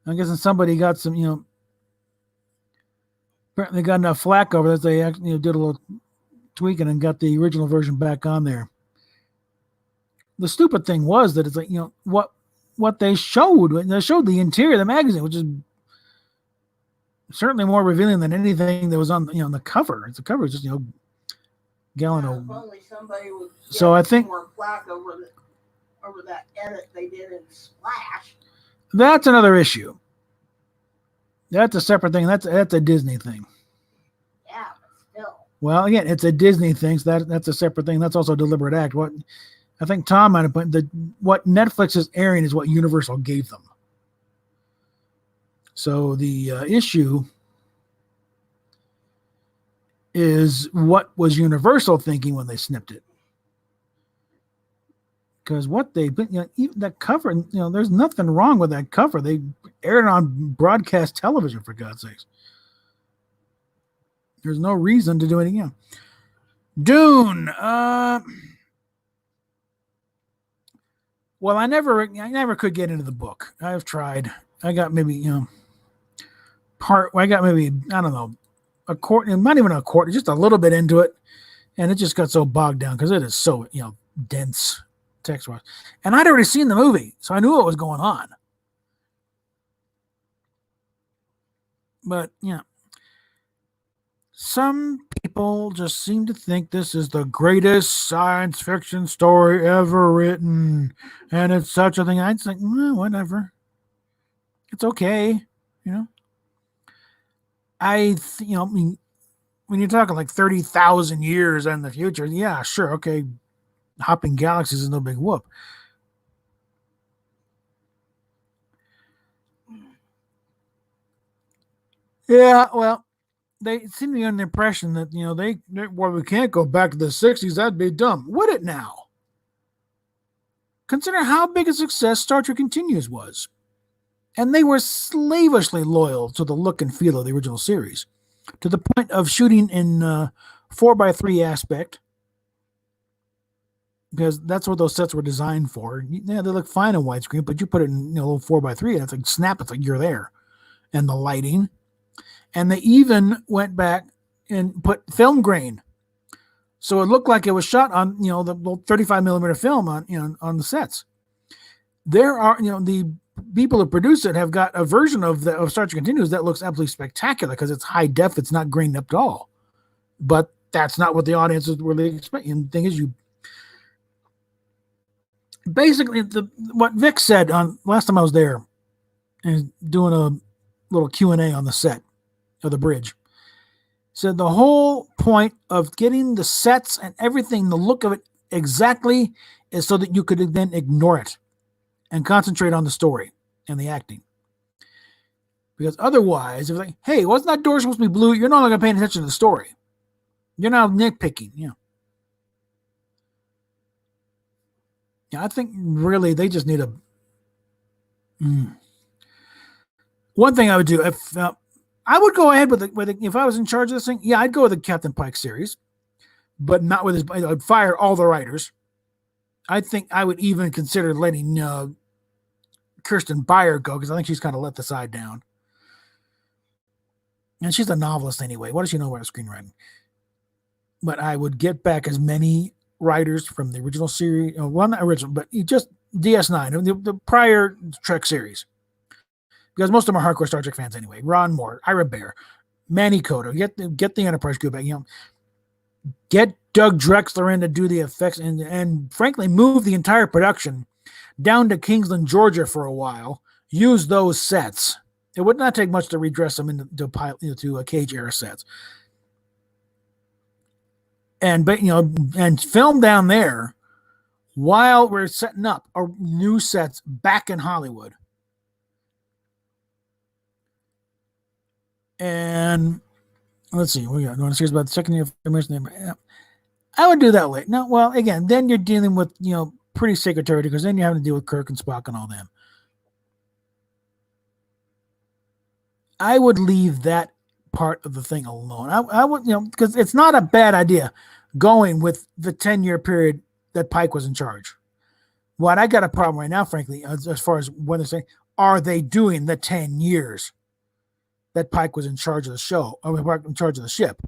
I'm guessing somebody got some, apparently got enough flack over that they actually did a little tweaking and got the original version back on there. The stupid thing was that it's like, what they showed the interior of the magazine, which is certainly more revealing than anything that was on the cover. The cover is just gallon of. If only somebody would get So I think more flack over that edit they did in Splash. that's another issue. That's a separate thing. That's a Disney thing. Yeah, but still. Well, again, it's a Disney thing, so that's a separate thing. That's also a deliberate act. What I think Tom might have put what Netflix is airing is what Universal gave them. So the issue is what was Universal thinking when they snipped it? Because what they, even that cover, there's nothing wrong with that cover. They aired it on broadcast television, for God's sakes. There's no reason to do it again. Dune. Well, I never could get into the book. I've tried. I got maybe, I got maybe, I don't know, a quarter, not even a quarter, just a little bit into it. And it just got so bogged down because it is so, dense text-wise. And I'd already seen the movie, so I knew what was going on. But, some people just seem to think this is the greatest science fiction story ever written. And it's such a thing. I'd think, whatever. It's okay. I mean, when you're talking like 30,000 years in the future, yeah, sure, okay. Hopping galaxies is no big whoop. Yeah, well, they seem to be under the impression that, we can't go back to the 60s. That'd be dumb. Would it now? Consider how big a success Star Trek Continues was. And they were slavishly loyal to the look and feel of the original series, to the point of shooting in 4x3 aspect, because that's what those sets were designed for. Yeah, they look fine in widescreen, but you put it in a little 4x3, and it's like snap, it's like you're there. And the lighting. And they even went back and put film grain. So it looked like it was shot on, the 35 millimeter film on the sets. There are, the people who produce it have got a version of Star Trek Continues that looks absolutely spectacular because it's high def. It's not grained up at all. But that's not what the audience is really expecting. The thing is, basically what Vic said on last time I was there and doing a little Q&A on the set of the bridge, said the whole point of getting the sets and everything, the look of it exactly, is so that you could then ignore it and concentrate on the story and the acting. Because otherwise, if like, hey, wasn't that door supposed to be blue? You're no longer paying attention to the story. You're now nitpicking. Yeah, I think really they just need a. One thing I would do if I would go ahead with if I was in charge of this thing, yeah, I'd go with the Captain Pike series, but not with his. I'd fire all the writers. I think I would even consider letting Kirsten Beyer go because I think she's kind of let the side down. And she's a novelist anyway. What does she know about screenwriting? But I would get back as many writers from the original series. Well, not original, but just DS9, the prior Trek series. Because most of them are hardcore Star Trek fans anyway. Ron Moore, Ira Bear, Manny Coto. Get the Enterprise group back. Get Doug Drexler in to do the effects and frankly move the entire production down to Kingsland, Georgia for a while. Use those sets. It would not take much to redress them into Cage era sets. And film down there while we're setting up our new sets back in Hollywood. And let's see, we got one series about the second year of information. I would do that late. No, well, again, then you're dealing with, pretty sacred territory because then you're having to deal with Kirk and Spock and all them. I would leave that part of the thing alone. I would, because it's not a bad idea going with the 10-year period that Pike was in charge. What I got a problem right now, frankly, as far as when they're saying, are they doing the 10 years that Pike was in charge of the show, or in charge of the ship?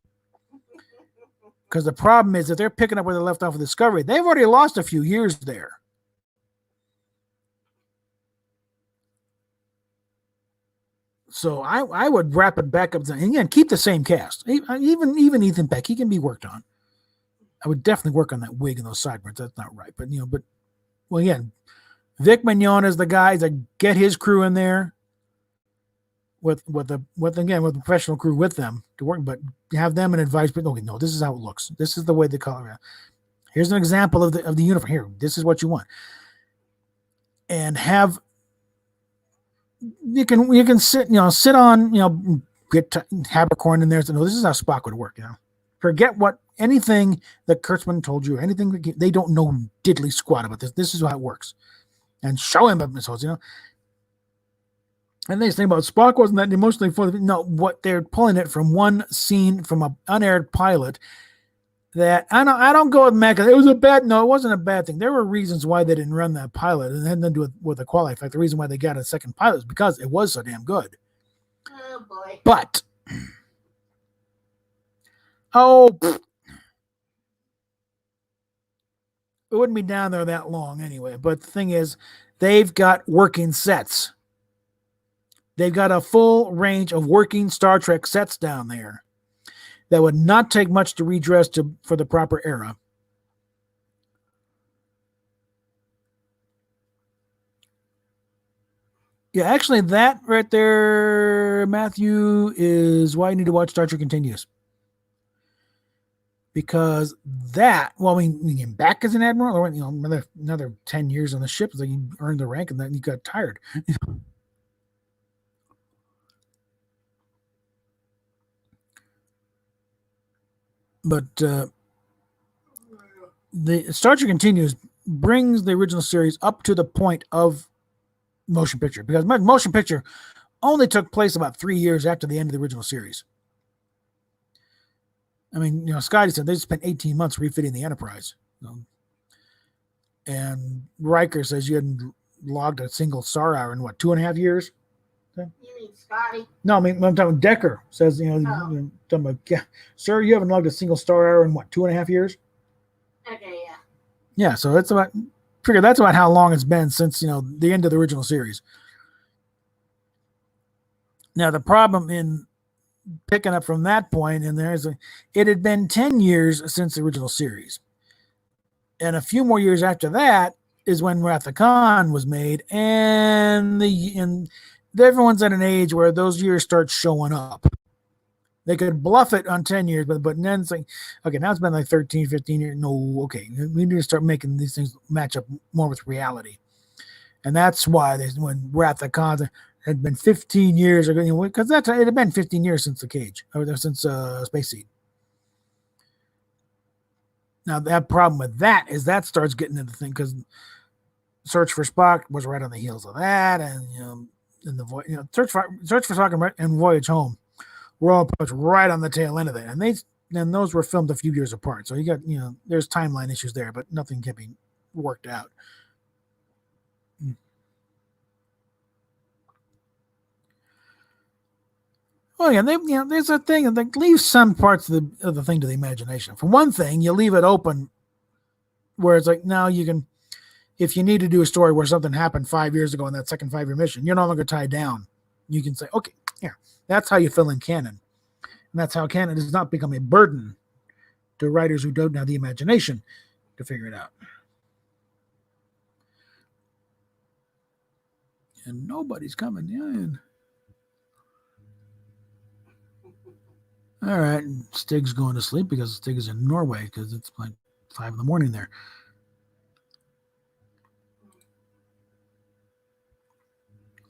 Because the problem is that they're picking up where they left off with Discovery. They've already lost a few years there. So I would wrap it back up. And again, keep the same cast. Even Ethan Peck, he can be worked on. I would definitely work on that wig and those sideburns. That's not right. But, well, again, Vic Mignogna is the guy that get his crew in there with the professional crew with them to work, but have them and advise. But okay, no, this is how it looks. This is the way they color it. Here's an example of the uniform. Here, this is what you want, and have you can sit on get Habercorn in there. So no, this is how Spock would work. Forget what anything that Kurtzman told you, or anything they don't know diddly squat about this. This is how it works, and show him episodes. And they say about Spock wasn't that emotionally for the no. What they're pulling it from one scene from an unaired pilot. That I don't go with Mac. It was a bad. No, it wasn't a bad thing. There were reasons why they didn't run that pilot, and it had nothing to do with the quality. In fact, the reason why they got a second pilot is because it was so damn good. Oh boy! But it wouldn't be down there that long anyway. But the thing is, they've got working sets. They've got a full range of working Star Trek sets down there that would not take much to redress for the proper era. Yeah, actually, that right there, Matthew, is why you need to watch Star Trek Continues. Because you get back as an admiral, or another 10 years on the ship, so you earned the rank, and then you got tired. But the Star Trek Continues brings the original series up to the point of motion picture, because motion picture only took place about 3 years after the end of the original series. I mean, Scotty said they spent 18 months refitting the Enterprise. And Riker says you hadn't logged a single star hour in 2.5 years? You mean Scotty? No, I mean, I'm talking Decker says, talking about, sir, you haven't logged a single star hour in 2.5 years? Okay, yeah. Yeah, so that's about how long it's been since, the end of the original series. Now, the problem in picking up from that point, and it had been 10 years since the original series. And a few more years after that is when Wrath of Khan was made, and everyone's at an age where those years start showing up. They could bluff it on 10 years, but then it's like, okay, now it's been like 13, 15 years. No, okay, we need to start making these things match up more with reality. And that's why when Wrath of Khan had been 15 years, because it had been 15 years since The Cage, or since Space Seed. Now, that problem with that is that starts getting into the thing, because Search for Spock was right on the heels of that, and Search for Spock and Voyage Home were all put right on the tail end of it, and those were filmed a few years apart. So you got there's timeline issues there, but nothing can be worked out. Oh yeah, there's a thing that leaves some parts of the thing to the imagination. For one thing, you leave it open where it's like, now you can, if you need to do a story where something happened 5 years ago in that second 5-year mission, you're no longer tied down. You can say, okay, yeah, that's how you fill in canon. And that's how canon does not become a burden to writers who don't have the imagination to figure it out. And nobody's coming in. All right, Stig's going to sleep because Stig is in Norway because it's like 5 a.m. there.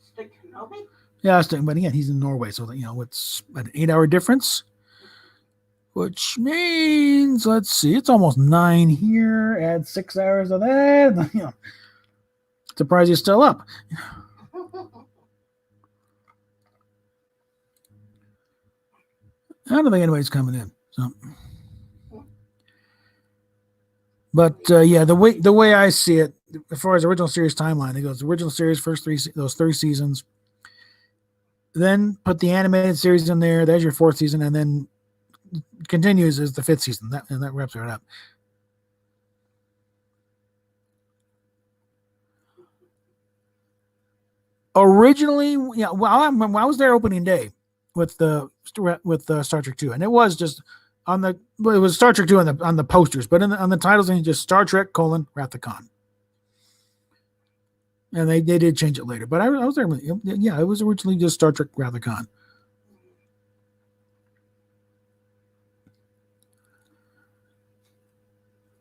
Stig Kenobi? Yeah, Stig, but again, he's in Norway, so it's an 8-hour difference. which means, let's see, it's almost 9 here. Add 6 hours of that. You know, surprised you're still up. I don't think anybody's coming in. So, but yeah, the way I see it, as far as original series timeline, it goes original series first those 3 seasons, then put the animated series in there. There's your 4th season, and then continues as the 5th season. And that wraps it up. Originally, yeah, well, I was there opening day with the Star Trek 2, and it was just it was Star Trek 2 on the posters, but on the titles, and just Star Trek: Wrath of Khan. And they did change it later, but I was there. Yeah, it was originally just Star Trek: Wrath of Khan.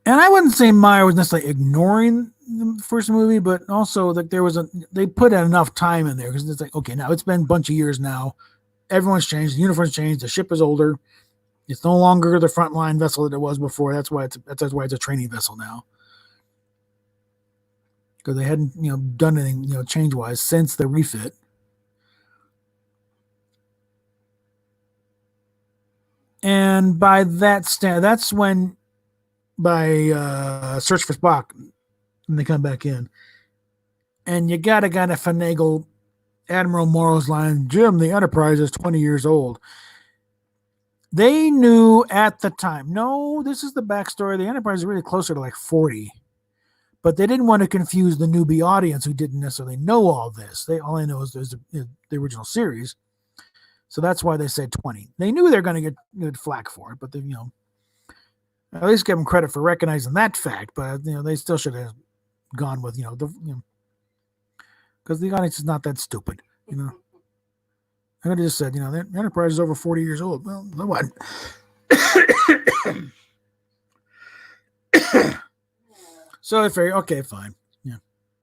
And I wouldn't say Meyer was necessarily ignoring the first movie, but also that they put enough time in there because it's like, okay, now it's been a bunch of years now. Everyone's changed. The uniform's changed. The ship is older. It's no longer the frontline vessel that it was before. That's why it's a training vessel now. Because they hadn't, done anything, change-wise since the refit. And by that that's when, by Search for Spock, and they come back in. And you gotta finagle Admiral Morrow's line, Jim, the Enterprise is 20 years old. They knew at the time, no, this is the backstory. The Enterprise is really closer to like 40. But they didn't want to confuse the newbie audience who didn't necessarily know all this. All they know is there's the original series. So that's why they said 20. They knew they're going to get flack for it, but they, at least give them credit for recognizing that fact. But they still should have gone with because the audience is not that stupid. I could have just said, the Enterprise is over 40 years old. Well, no one. So they figured, okay, fine, yeah,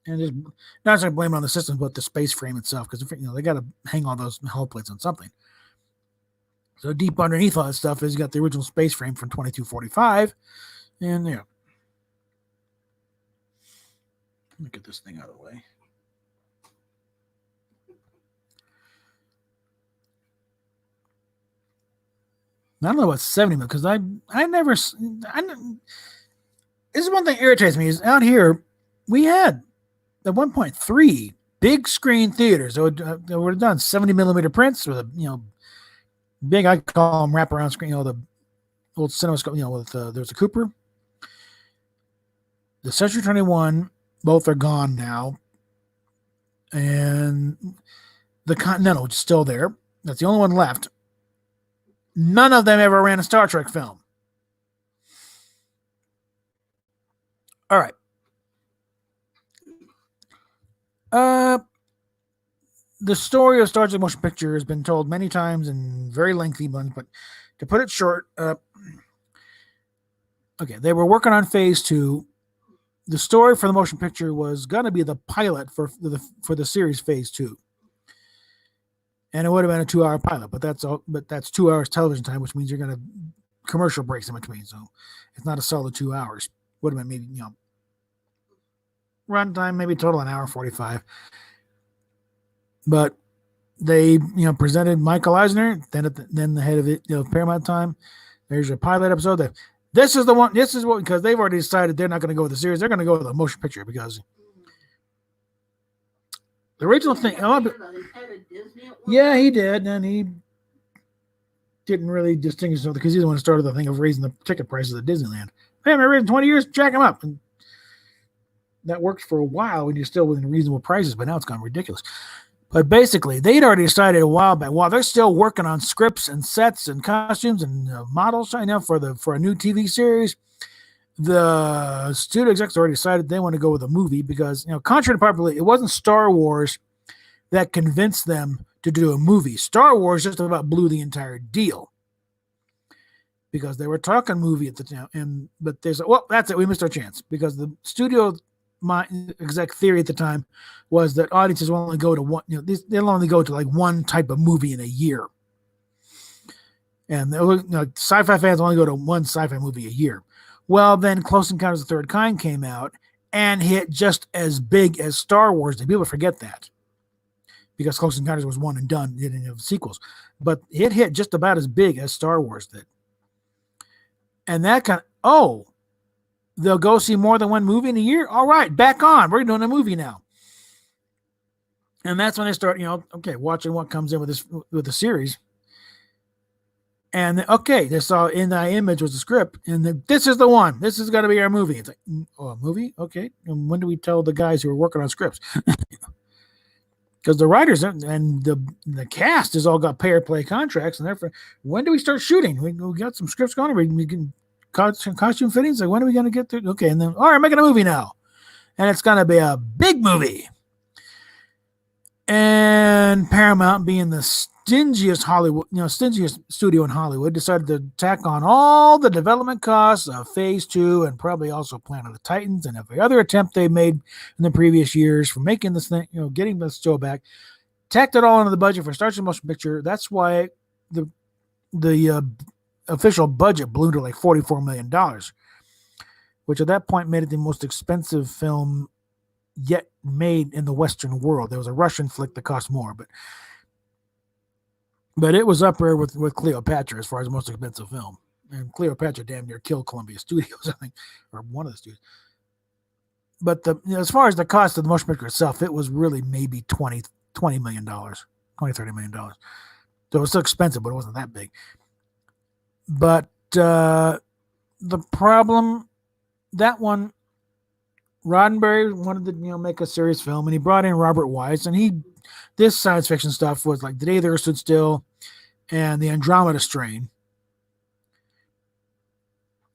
and just not just blame it on the system, but the space frame itself, because they got to hang all those hull plates on something. So deep underneath all that stuff is you got the original space frame from 2245, and yeah. Let me get this thing out of the way. I don't know about 70 because I never. This is one thing that irritates me is out here we had at 1.3 big screen theaters that would have done 70 millimeter prints with a big, I call them wraparound screen, the old CinemaScope, with there's a Cooper, the Century 21, both are gone now, and the Continental is still there. That's the only one left. None of them ever ran a Star Trek film. All right. The story of Star Trek motion picture has been told many times and very lengthy ones, but to put it short, okay, they were working on phase 2. The story for the motion picture was going to be the pilot for the series phase 2. And it would have been a 2-hour pilot, but that's 2 hours television time, which means you're going to commercial breaks in between. So it's not a solid 2 hours. Would have been maybe, runtime, maybe total an hour 45. But they, presented Michael Eisner, then the head of it, Paramount Time. There's your pilot episode. This is the one. This is what, because they've already decided they're not going to go with the series. They're going to go with the motion picture because the original thing. Yeah, he did, and he didn't really distinguish himself because he's the one who started the thing of raising the ticket prices at Disneyland. Hey, I've been raising 20 years. Jack him up. And that worked for a while when you're still within reasonable prices, but now it's gone ridiculous. But basically, they'd already decided a while back. While they're still working on scripts and sets and costumes and models right now for a new TV series, the studio execs already decided they want to go with a movie because, contrary to popular, it wasn't Star Wars that convinced them to do a movie. Star Wars just about blew the entire deal because they were talking movie at the time, but they said, well, that's it. We missed our chance because the studio. My exact theory at the time was that audiences will only go to one, they'll only go to like one type of movie in a year. And sci-fi fans only go to one sci-fi movie a year. Well, then Close Encounters of the Third Kind came out and hit just as big as Star Wars did. People forget that because Close Encounters was one and done, didn't have sequels. But it hit just about as big as Star Wars did. And that they'll go see more than one movie in a year? All right, back on. We're doing a movie now. And that's when they start, watching what comes in with the series. And they saw in the image was the script, and this is the one. This is going to be our movie. It's like, a movie? Okay. And when do we tell the guys who are working on scripts? Because the writers and the cast has all got pay-or-play contracts, and therefore, when do we start shooting? We got some scripts going. We can costume fittings. Like, when are we going to get through? Okay, and then, all right, making a movie now, and it's going to be a big movie. And Paramount, being the stingiest studio in Hollywood, decided to tack on all the development costs of Phase 2 and probably also Planet of the Titans and every other attempt they made in the previous years for making this thing, getting this show back, tacked it all into the budget for Star Wars Motion Picture. That's why the official budget blew to like $44 million, which at that point made it the most expensive film yet made in the Western world. There was a Russian flick that cost more, but it was up there with Cleopatra as far as most expensive film. And Cleopatra damn near killed Columbia Studios, I think, or one of the studios. But as far as the cost of the motion picture itself, it was really maybe $20 million, $30 million. So it was still expensive, but it wasn't that big. But the problem, that one, Roddenberry wanted to make a serious film, and he brought in Robert Wise, and this science fiction stuff was like The Day the Earth Stood Still and the Andromeda Strain,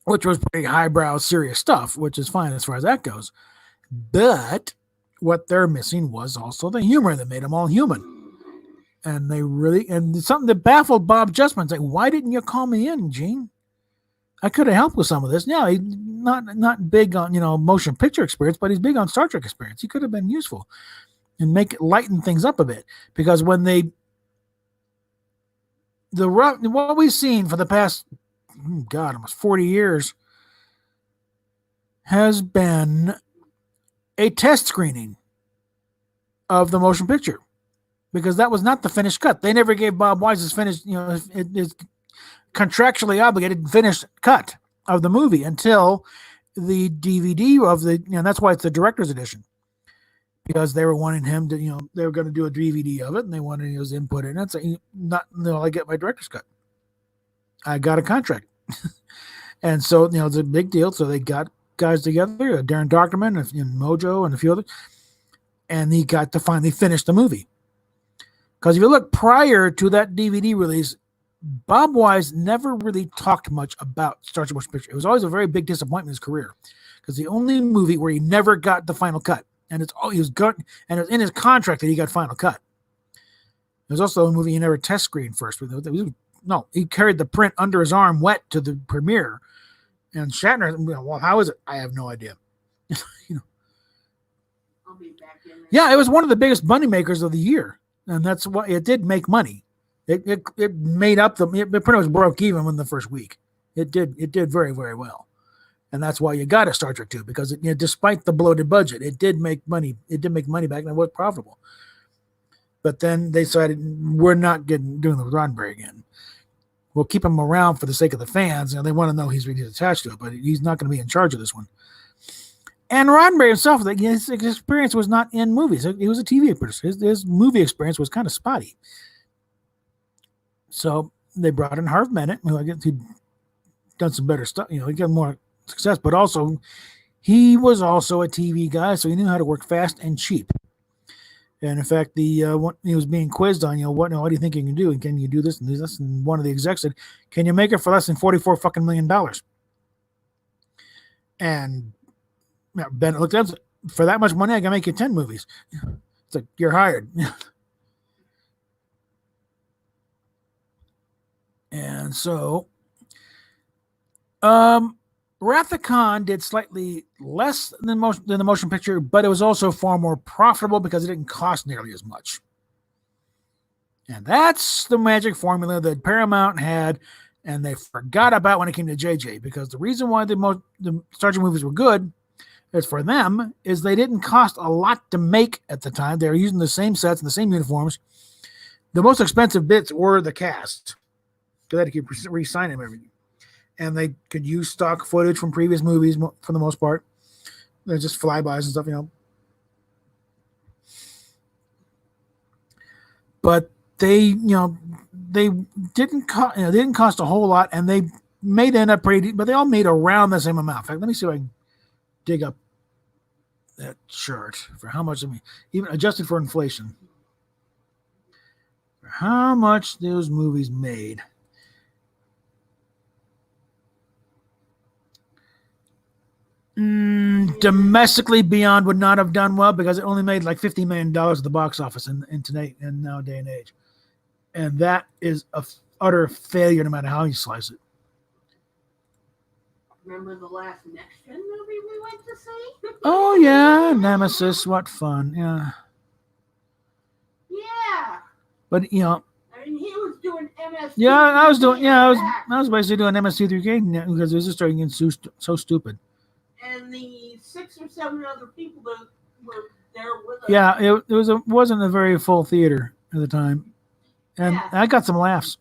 which was pretty highbrow, serious stuff, which is fine as far as that goes. But what they're missing was also the humor that made them all human. And something that baffled Bob Justman, like, why didn't you call me in, Gene? I could have helped with some of this. Yeah, he's not big on motion picture experience, but he's big on Star Trek experience. He could have been useful and lighten things up a bit, because when what we've seen for the past almost 40 years has been a test screening of the motion picture, because that was not the finished cut. They never gave Bob Wise his finished, his contractually obligated finished cut of the movie until the DVD of that's why it's the director's edition, because they were wanting him to, they were going to do a DVD of it and they wanted his input in it. So I get my director's cut. I got a contract. And so, it's a big deal. So they got guys together, Darren Doctorman and Mojo and a few others, and he got to finally finish the movie. Because if you look prior to that DVD release, Bob Wise never really talked much about Star Trek Motion Picture. It was always a very big disappointment in his career, because the only movie where he never got the final cut, and he was good, and it was in his contract that he got final cut. There's also a movie he never test screened first. He carried the print under his arm wet to the premiere, and Shatner, well, how is it? I have no idea. I'll be back in there. Yeah, it was one of the biggest money makers of the year, and that's why it did make money. It made up it pretty much broke even in the first week. It did very, very well. And that's why you got a Star Trek 2, because despite the bloated budget, it did make money. It did make money back, and it was profitable. But then they decided, we're not doing the Roddenberry again. We'll keep him around for the sake of the fans. They want to know he's really attached to it, but he's not going to be in charge of this one. And Roddenberry himself, his experience was not in movies. He was a TV producer. His movie experience was kind of spotty. So they brought in Harv Bennett, who I guess he'd done some better stuff. He got more success, but also he was also a TV guy, so he knew how to work fast and cheap. And in fact, he was being quizzed on, what do you think you can do? And can you do this and do this? And one of the execs said, can you make it for less than $44 million? And Bennett looked at him, for that much money, I can make you 10 movies. It's like, you're hired. And so, Wrath of Khan did slightly less than the motion picture, but it was also far more profitable because it didn't cost nearly as much. And that's the magic formula that Paramount had And they forgot about when it came to JJ, because the reason why the Star Trek movies were good is for them is they didn't cost a lot to make at the time. They were using the same sets and the same uniforms. The most expensive bits were the cast. They had to keep re-signing everything. And they could use stock footage from previous movies for the most part. They're just flybys and stuff, But they didn't cost a whole lot, and they made end up pretty, but they all made around the same amount. In fact, let me see if I can dig up that chart for how much, even adjusted for inflation, for how much those movies made. Domestically, Beyond would not have done well because it only made like $50 million at the box office in today and now day and age, and that is a utter failure no matter how you slice it. Remember the last Next Gen movie we went to see? Oh yeah, Nemesis, what fun! Yeah. Yeah. But I mean, he was doing MS. Yeah, I was basically doing MS-T3K because it was just starting getting so stupid. And the 6 or 7 other people that were there with us. Yeah, it wasn't a very full theater at the time, and I got some laughs.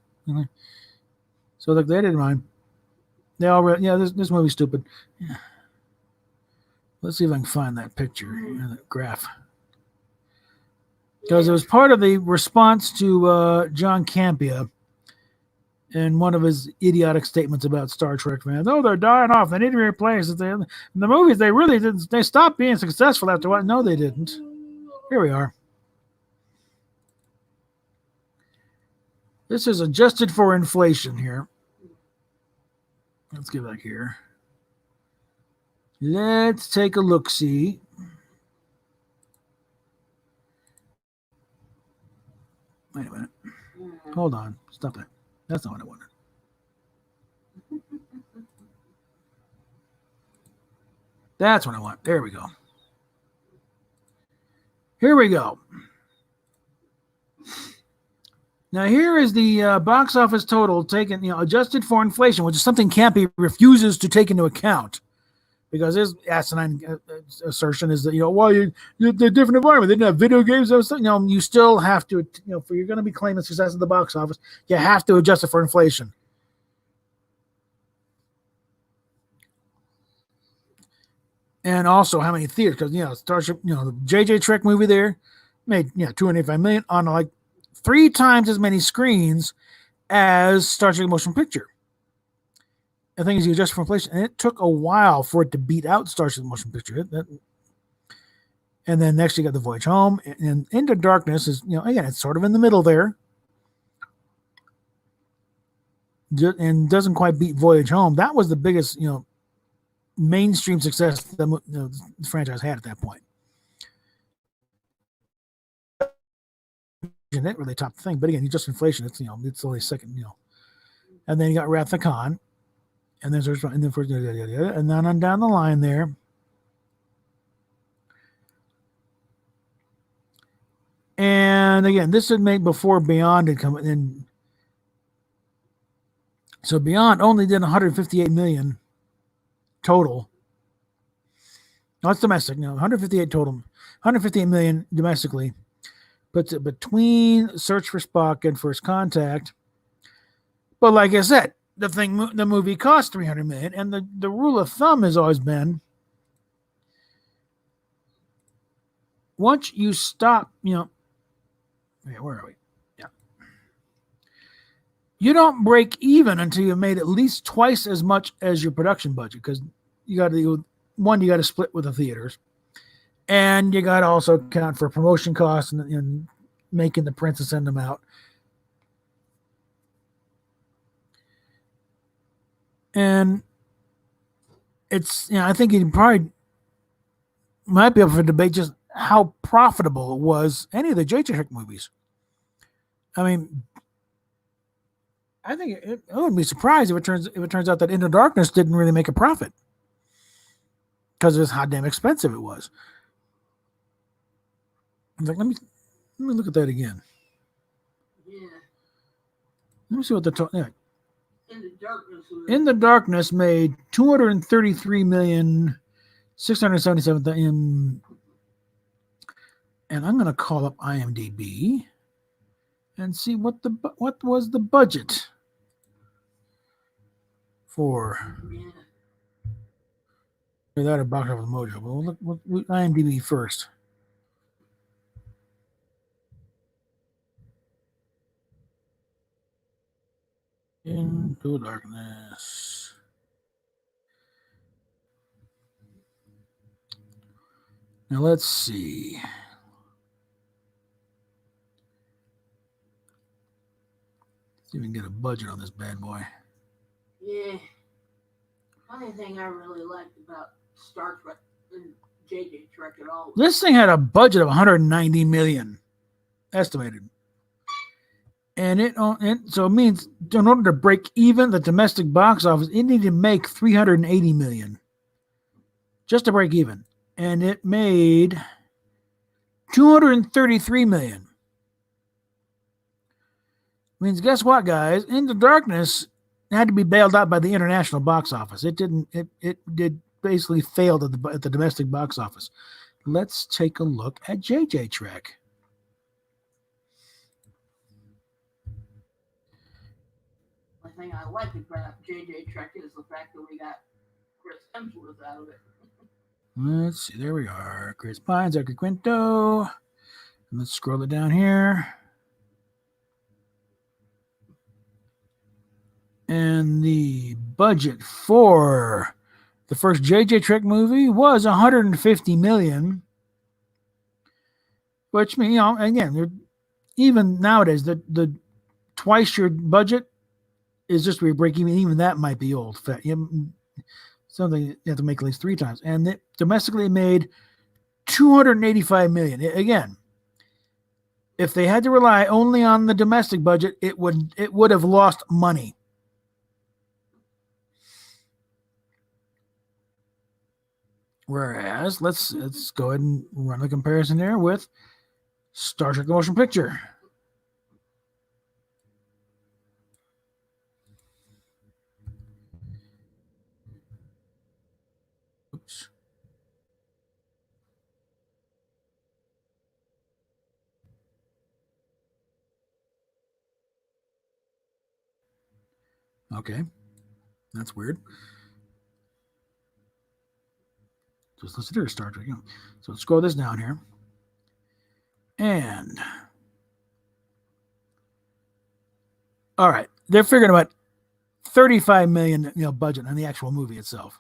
So like they didn't mind. They all this movie's stupid. Yeah. Let's see if I can find that picture, that graph, because it was part of the response to John Campea and one of his idiotic statements about Star Trek fans. Oh, they're dying off. They need to be replaced. In the movies, they really didn't. They stopped being successful after what? No, they didn't. Here we are. This is adjusted for inflation here. Let's get back here. Let's take a look-see. Wait a minute. Hold on. Stop that. That's not what I wanted. That's what I want. There we go. Here we go. Now here is the box office total taken, adjusted for inflation, which is something Campy refuses to take into account, because his asinine assertion is that they're different environment. They didn't have video games. You still have to, for you're going to be claiming success at the box office, you have to adjust it for inflation. And also how many theaters, because Starship, the JJ Trek movie there made $285 million on like 3 times as many screens as Star Trek Motion Picture. The thing is, you adjust for inflation, and it took a while for it to beat out Star Trek Motion Picture. And then next you got The Voyage Home, and Into Darkness is, again, it's sort of in the middle there, and doesn't quite beat Voyage Home. That was the biggest, mainstream success the franchise had at that point. And that really topped the thing, but again, you just inflation. It's it's only second, and then you got Wrath of Khan, and then and then on down the line there, and again, this had made before Beyond had come in. So Beyond only did 158 million total. No, it's domestic. 158 total, 158 million domestically. Puts it between Search for Spock and First Contact. But like I said, the movie cost $300 million, and the rule of thumb has always been, once you stop, where are we? Yeah. You don't break even until you've made at least twice as much as your production budget, because you got to split with the theaters. And you got to also account for promotion costs and making the prints and send them out. And it's, I think you probably might be up for debate just how profitable it was any of the J.J. Trek movies. I mean, I think I wouldn't be surprised if it turns out that Into Darkness didn't really make a profit because of just how damn expensive it was. I'm like, let me look at that again. Yeah. Let me see what they're talking. Yeah. In the Darkness made 233,677,000. And I'm going to call up IMDb and see what was the budget for that or Box Office Mojo. Well, look IMDb first. Into Darkness. Now let's see. See if we can get a budget on this bad boy. Yeah. Only thing I really liked about Star Trek and JJ Trek at all. This thing had a budget of 190 million estimated. And so it means in order to break even the domestic box office, it needed to make 380 million just to break even. And it made 233 million. Means guess what, guys? Into Darkness had to be bailed out by the international box office. It didn't. It did basically failed at the domestic box office. Let's take a look at JJ Trek. The thing I like about JJ Trek is the fact that we got Chris Hemsworth out of it. Let's see. There we are. Chris Pine, Zachary Quinto. And let's scroll it down here. And the budget for the first JJ Trek movie was 150 million. Which means, again, even nowadays, the twice your budget is just where you break even. Even that might be old. Something you have to make at least 3 times. And it domestically made 285 million. Again, if they had to rely only on the domestic budget, it would have lost money. Whereas, let's go ahead and run a comparison here with Star Trek: The Motion Picture. Oops. Okay, that's weird. Just let's do Star Trek. So let's scroll this down here. And all right, they're figuring about 35 million, budget on the actual movie itself.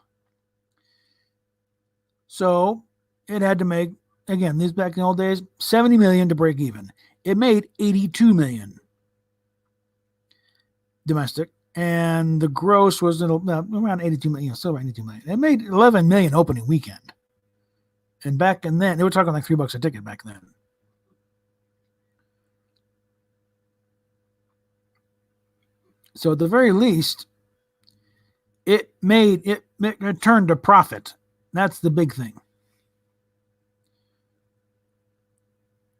So it had to make, again, these back in the old days, 70 million to break even. It made 82 million domestic, and the gross was around 82 million, still around 82 million. It made 11 million opening weekend. And back then, they were talking like $3 a ticket back then. So at the very least, it turned a profit. That's the big thing.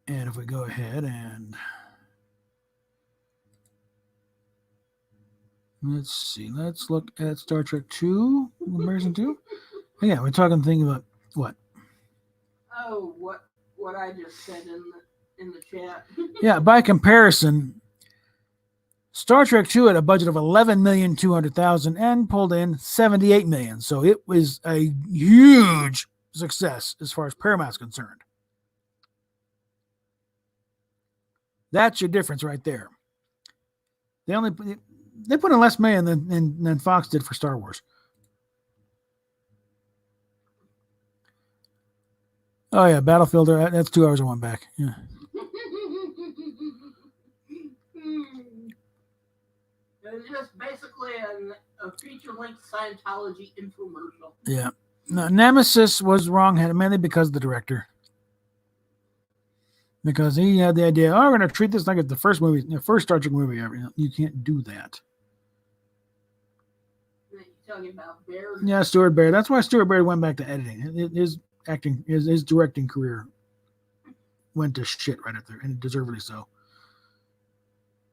And if we go ahead and let's see, let's look at Star Trek 2, Immersion 2. Yeah, we're talking about what? Oh, what I just said in the chat. Yeah, by comparison, Star Trek 2 had a budget of 11,200,000 and pulled in 78 million. So it was a huge success as far as Paramount's concerned. That's your difference right there. They put in less million than Fox did for Star Wars. Oh yeah, Battlefield. That's 2 hours and 1 back. Yeah. It's just basically a feature-length Scientology infomercial. Yeah. No, Nemesis was wrong-headed mainly because of the director. Because he had the idea, we're going to treat this like it's the first Star Trek movie ever. You can't do that. You're talking about Baird? Yeah, Stuart Baird. That's why Stuart Baird went back to editing. His directing career went to shit right up there, and deservedly so.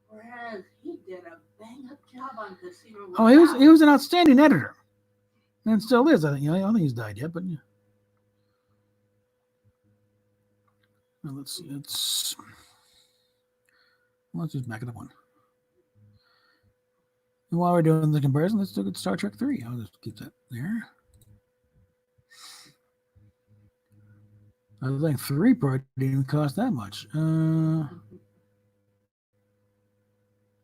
Whereas he did a bang up job on Casino Oh, he was an outstanding editor, and still is. I think. I don't think he's died yet, but yeah. Well, let's just back it up one. And while we're doing the comparison, let's look at Star Trek 3. I'll just keep that there. I think 3 probably didn't even cost that much.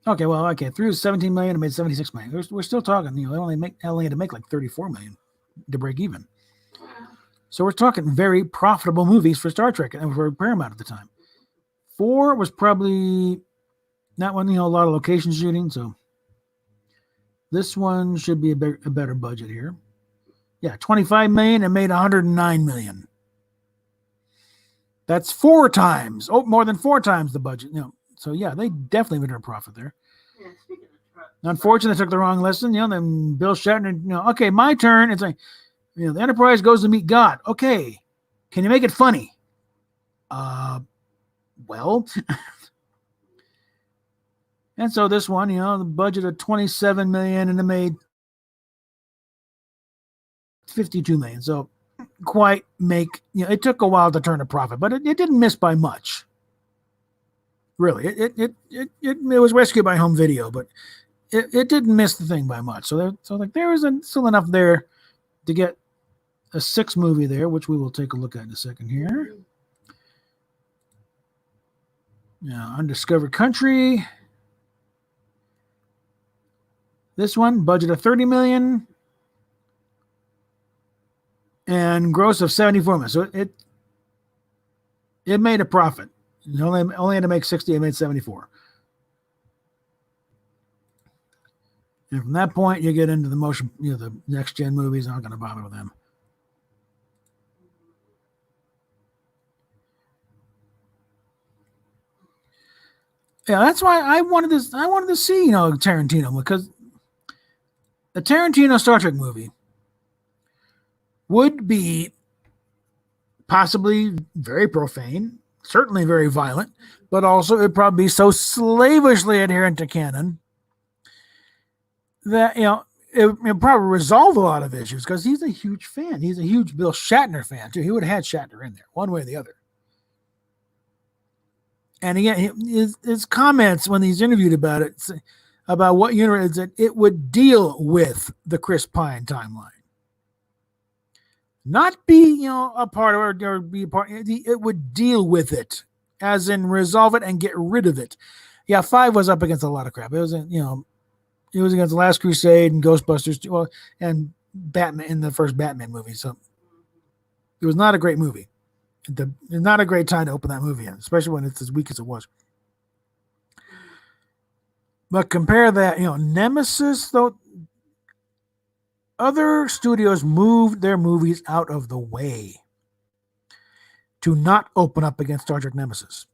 Okay, well, okay, 3 was 17 million and made 76 million. We're still talking, they only had to make like 34 million to break even. So we're talking very profitable movies for Star Trek and for Paramount at the time. 4 was probably not one, a lot of location shooting, so this one should be a better budget here. Yeah, 25 million and made 109 million. That's 4 times, more than 4 times the budget. So yeah, they definitely made a profit there. Yeah, speaking of trucks. Unfortunately, they took the wrong lesson. Then Bill Shatner, okay, my turn. It's like, the Enterprise goes to meet God. Okay, can you make it funny? Well. And so this one, the budget of 27 million and it made 52 million. So quite make, it took a while to turn a profit, but it didn't miss by much. Really, it was rescued by home video, but it didn't miss the thing by much. So there was still enough there to get a 6 movie there, which we will take a look at in a second here. Now, Undiscovered Country. This one, budget of 30 million and gross of 74 million. So it made a profit. It only had to make 60, it made 74. And from that point, you get into the motion, the next gen movies. I'm not going to bother with them. Yeah, that's why I wanted to see, Tarantino, because a Tarantino Star Trek movie would be possibly very profane, certainly very violent, but also it'd probably be so slavishly adherent to canon that, it probably resolve a lot of issues because he's a huge fan. He's a huge Bill Shatner fan, too. He would have had Shatner in there, one way or the other. And again, his comments when he's interviewed about it, about what universe, that it would deal with the Chris Pine timeline. Not be, a part of it or be a part. It would deal with it, as in resolve it and get rid of it. Yeah, 5 was up against a lot of crap. It was, it was against The Last Crusade and Ghostbusters, and Batman in the first Batman movie. So it was not a great movie. It's not a great time to open that movie in, especially when it's as weak as it was. But compare that, Nemesis, though, other studios moved their movies out of the way to not open up against Star Trek Nemesis.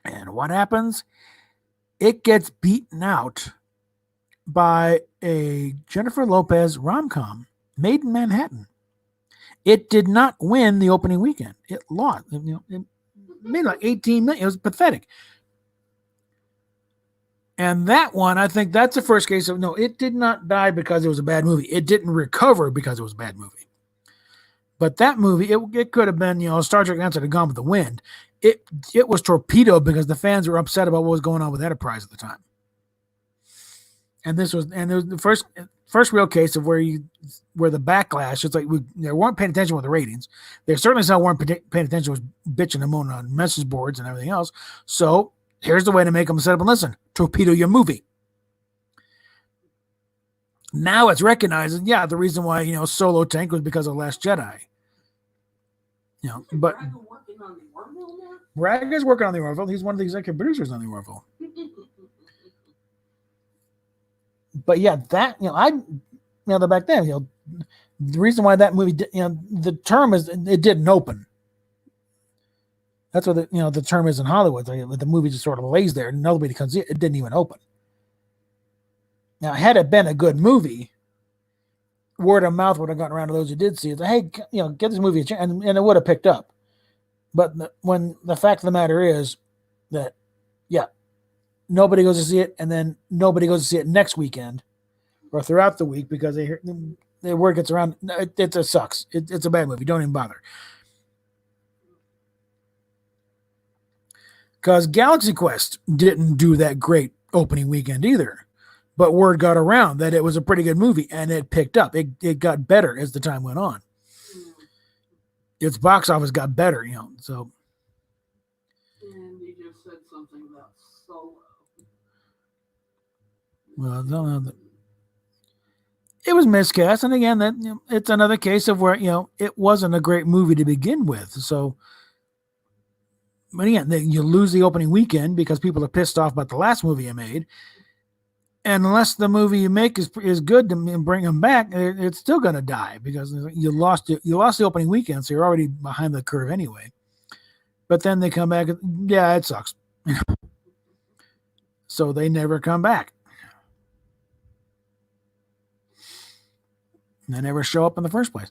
And what happens? It gets beaten out by a Jennifer Lopez rom-com, Made in Manhattan. It did not win the opening weekend. It lost. It made like 18 million. It was pathetic. And that one, I think that's the first case of, no, it did not die because it was a bad movie. It didn't recover because it was a bad movie. But that movie, it could have been, Star Trek Answer to Gone with the Wind. It was torpedoed because the fans were upset about what was going on with Enterprise at the time. And there was the first real case of where the backlash, it's like they weren't paying attention with the ratings. They certainly weren't paying attention with bitching and moaning on message boards and everything else. So here's the way to make them sit up and listen. Torpedo your movie. Now it's recognized, the reason why, Solo tanked was because of Last Jedi. But Bragg working on the Orville. He's one of the executive producers on the Orville. But yeah, that, back then, the reason why that movie, the term is it didn't open. That's what the term is in Hollywood. The movie just sort of lays there and nobody comes in. It didn't even open. Now, had it been a good movie, word of mouth would have gotten around to those who did see it. Hey, get this movie a chance, and it would have picked up. But when the fact of the matter is that, nobody goes to see it, and then nobody goes to see it next weekend or throughout the week because the word gets around. It sucks. It's a bad movie. Don't even bother. Because Galaxy Quest didn't do that great opening weekend either. But word got around that it was a pretty good movie, and it picked up. It got better as the time went on. Its box office got better, so. And you just said something about Solo. Well, it was miscast. And again, it's another case of where, it wasn't a great movie to begin with. So, but again, you lose the opening weekend because people are pissed off about the last movie you made. And unless the movie you make is good to bring them back, it's still going to die because you lost the opening weekend, so you're already behind the curve anyway. But then they come back, yeah, it sucks. So they never come back. They never show up in the first place.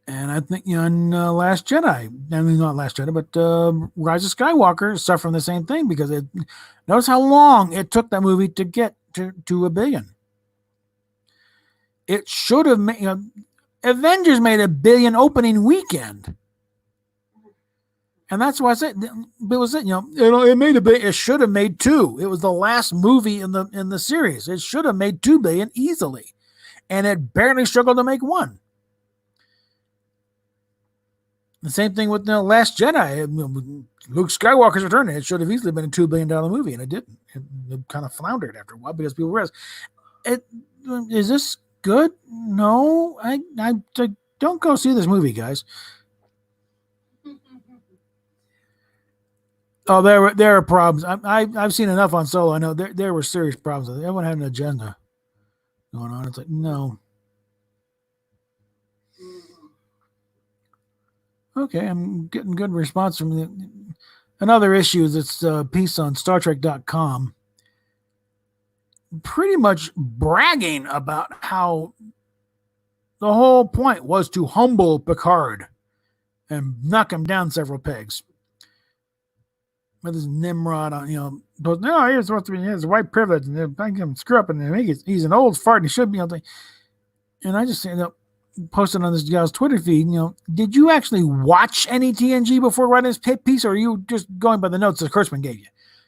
And I think, in Last Jedi, I mean, not Last Jedi, but Rise of Skywalker is suffering the same thing because notice how long it took that movie to get to $1 billion. It should have made, Avengers made $1 billion opening weekend. And that's why I said, it was it made $1 billion. It should have made $2 billion. It was the last movie in the series. It should have made $2 billion easily. And it barely struggled to make $1 billion. The same thing with Last Jedi. Luke Skywalker's Return. It should have easily been a $2 billion movie, and it didn't. It kind of floundered after a while because people realized, is this good? No, I don't go see this movie, guys. Oh, there are problems. I've seen enough on Solo. I know there were serious problems. Everyone had an agenda going on. It's like, no. Okay, I'm getting good response from another issue is it's a piece on StarTrek.com pretty much bragging about how the whole point was to humble Picard and knock him down several pegs. With his Nimrod on, goes, no, he's supposed to be, he has white privilege, and I can screw up, and he's an old fart, and he should be, and I just posted on this guy's Twitter feed, did you actually watch any TNG before writing this piece, or are you just going by the notes that Kurtzman gave you?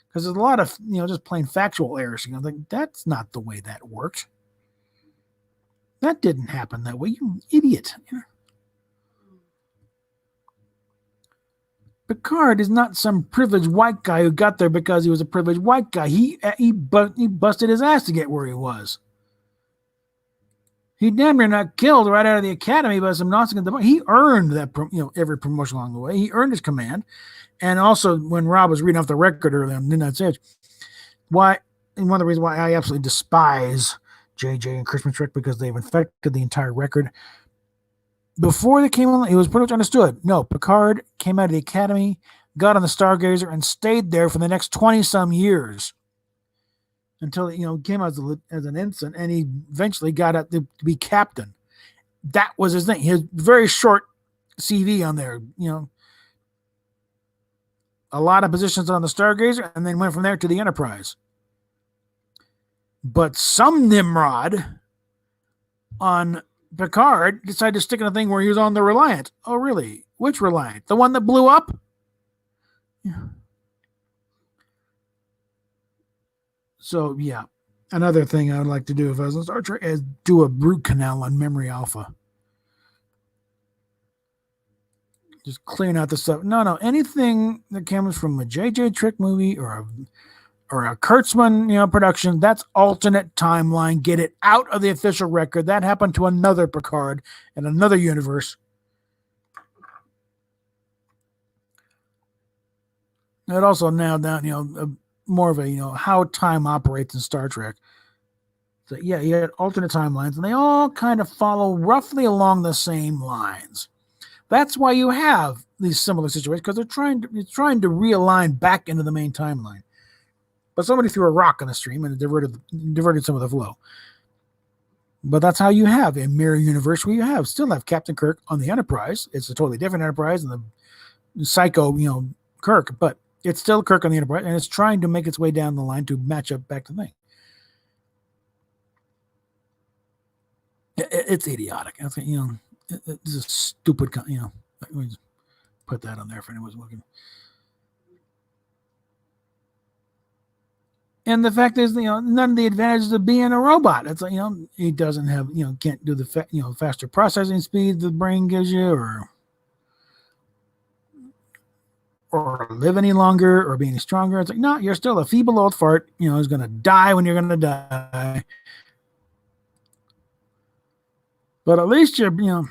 Because there's a lot of, just plain factual errors. That's not the way that worked. That didn't happen that way, you idiot. Picard is not some privileged white guy who got there because he was a privileged white guy. He busted his ass to get where he was. He damn near not killed right out of the academy by some nonsense. He earned that, every promotion along the way. He earned his command. And also, when Rob was reading off the record earlier on Midnight Edge, one of the reasons why I absolutely despise JJ and Christmas Trek because they've infected the entire record. Before they came on, it was pretty much understood. No, Picard came out of the academy, got on the Stargazer, and stayed there for the next 20-some years. Until came out as an ensign, and he eventually got up to be captain. That was his thing. His very short CV on there, a lot of positions on the Stargazer, and then went from there to the Enterprise. But some Nimrod on Picard decided to stick in a thing where he was on the Reliant. Oh, really? Which Reliant? The one that blew up? Yeah. So, yeah, another thing I would like to do if I was on Star Trek is do a root canal on Memory Alpha. Just clearing out the stuff. No, anything that comes from a JJ Trek movie or a Kurtzman, production, that's alternate timeline. Get it out of the official record. That happened to another Picard in another universe. It also nailed down, more of a, how time operates in Star Trek. So, yeah, you had alternate timelines, and they all kind of follow roughly along the same lines. That's why you have these similar situations, because they're trying to realign back into the main timeline. But somebody threw a rock on the stream, and it diverted some of the flow. But that's how you have a mirror universe where you still have Captain Kirk on the Enterprise. It's a totally different Enterprise, and the Psycho, Kirk, but it's still Kirk on the Enterprise, and it's trying to make its way down the line to match up back to the thing. It's idiotic. I think, it's a stupid, let me just put that on there for anyone's looking. And the fact is, none of the advantages of being a robot. It's like, he doesn't have, can't do the, faster processing speed the brain gives you, or live any longer, or be any stronger. It's like, no, you're still a feeble old fart, who's going to die when you're going to die. But at least you're not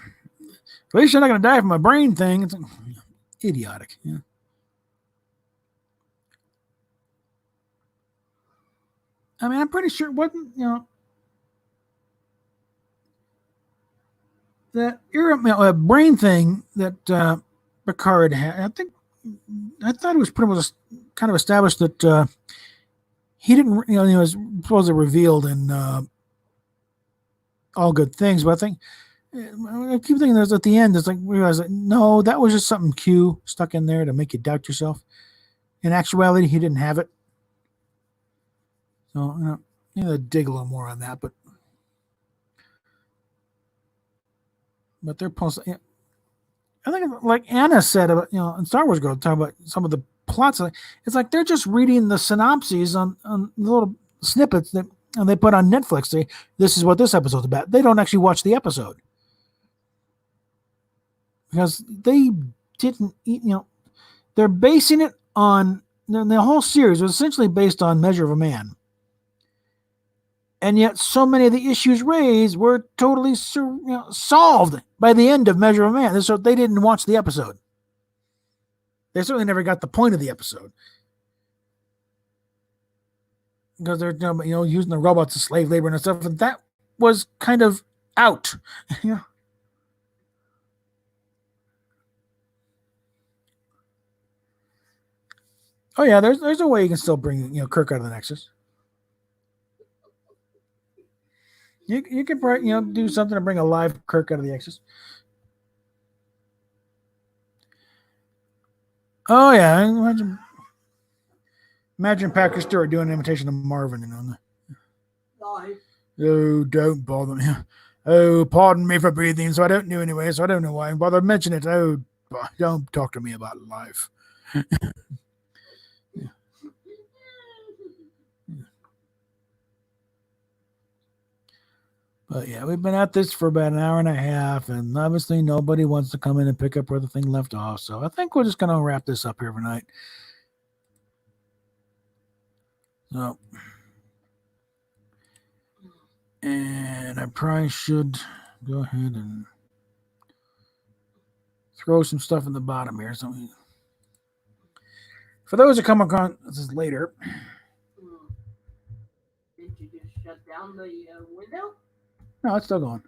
going to die from a brain thing. It's like, idiotic. Yeah. I mean, I'm pretty sure it wasn't, that brain thing that Picard had. I thought it was pretty much kind of established that he didn't, he was supposedly revealed in All Good Things, but I think I keep thinking that at the end, it's like realize that no, that was just something Q stuck in there to make you doubt yourself. In actuality, he didn't have it. So dig a little more on that, but they're posting. I think, like Anna said about in Star Wars Girl, talking about some of the plots. It's like they're just reading the synopses on the little snippets that they put on Netflix. This is what this episode's about. They don't actually watch the episode because they didn't. They're basing it on the whole series was essentially based on Measure of a Man. And yet so many of the issues raised were totally solved by the end of Measure of a Man. So they didn't watch the episode. They certainly never got the point of the episode. Because they're using the robots as slave labor and stuff. And that was kind of out. Yeah. Oh yeah, there's a way you can still bring Kirk out of the Nexus. You could do something to bring a live Kirk out of the Nexus. Oh yeah, imagine Patrick Stewart doing an imitation of Marvin. Oh, don't bother me. Oh, pardon me for breathing, so I don't know anyway, so I don't know why I'm bothered to mention it. Oh, don't talk to me about life. But yeah, we've been at this for about an hour and a half, and obviously nobody wants to come in and pick up where the thing left off. So I think we're just going to wrap this up here tonight. So, and I probably should go ahead and throw some stuff in the bottom here. So, for those that come across this later. Did you just shut down the window? No, it's still going.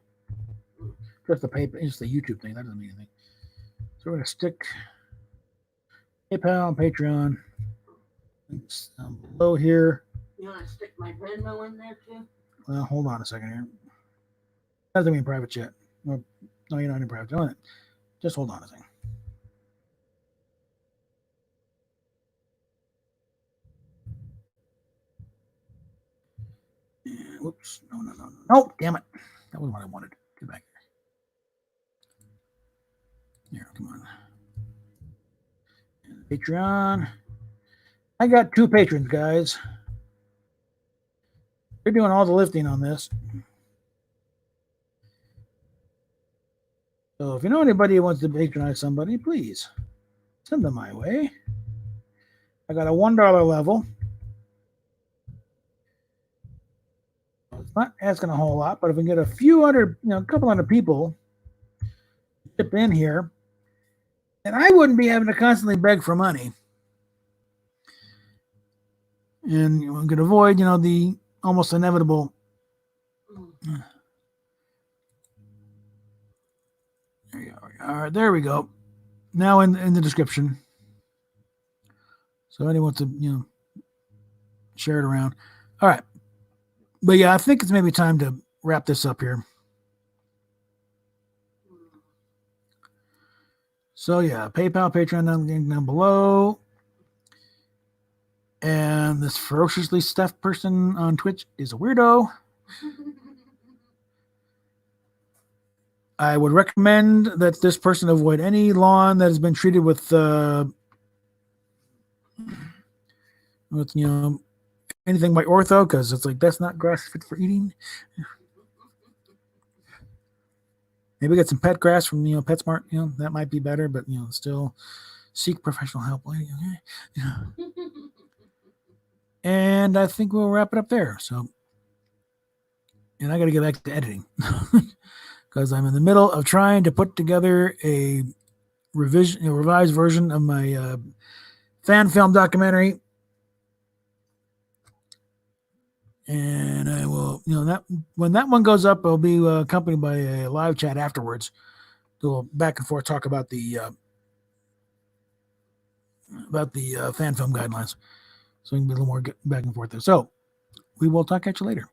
Just the paper, it's the YouTube thing. That doesn't mean anything. So we're going to stick PayPal and Patreon. It's down below here. You want to stick my Venmo in there too? Well, hold on a second here. That doesn't mean private chat. No, you're not in private chat. Just hold on a second. Whoops. No. Oh, damn it. That wasn't what I wanted. Get back here. Here, come on. And Patreon. I got 2 patrons, guys. They're doing all the lifting on this. So if you know anybody who wants to patronize somebody, please send them my way. I got a $1 level. It's not asking a whole lot, but if we get a few hundred, a couple hundred people chip in here, then I wouldn't be having to constantly beg for money. And we could avoid, the almost inevitable. There you go. All right, there we go. Now in the description. So anyone wants to, share it around. All right. But yeah, I think it's maybe time to wrap this up here. So yeah, PayPal, Patreon down below. And this ferociously stuffed person on Twitch is a weirdo. I would recommend that this person avoid any lawn that has been treated with anything by ortho, because it's like that's not grass fit for eating. Maybe get some pet grass from PetSmart. That might be better, but still seek professional help, lady. Okay. And I think we'll wrap it up there. So, and I got to get back to editing because I'm in the middle of trying to put together a revised version of my fan film documentary. And I will, that when that one goes up, I'll be accompanied by a live chat afterwards. Do a back and forth talk about the fan film guidelines. So we can be a little more back and forth there. So we will talk at you later.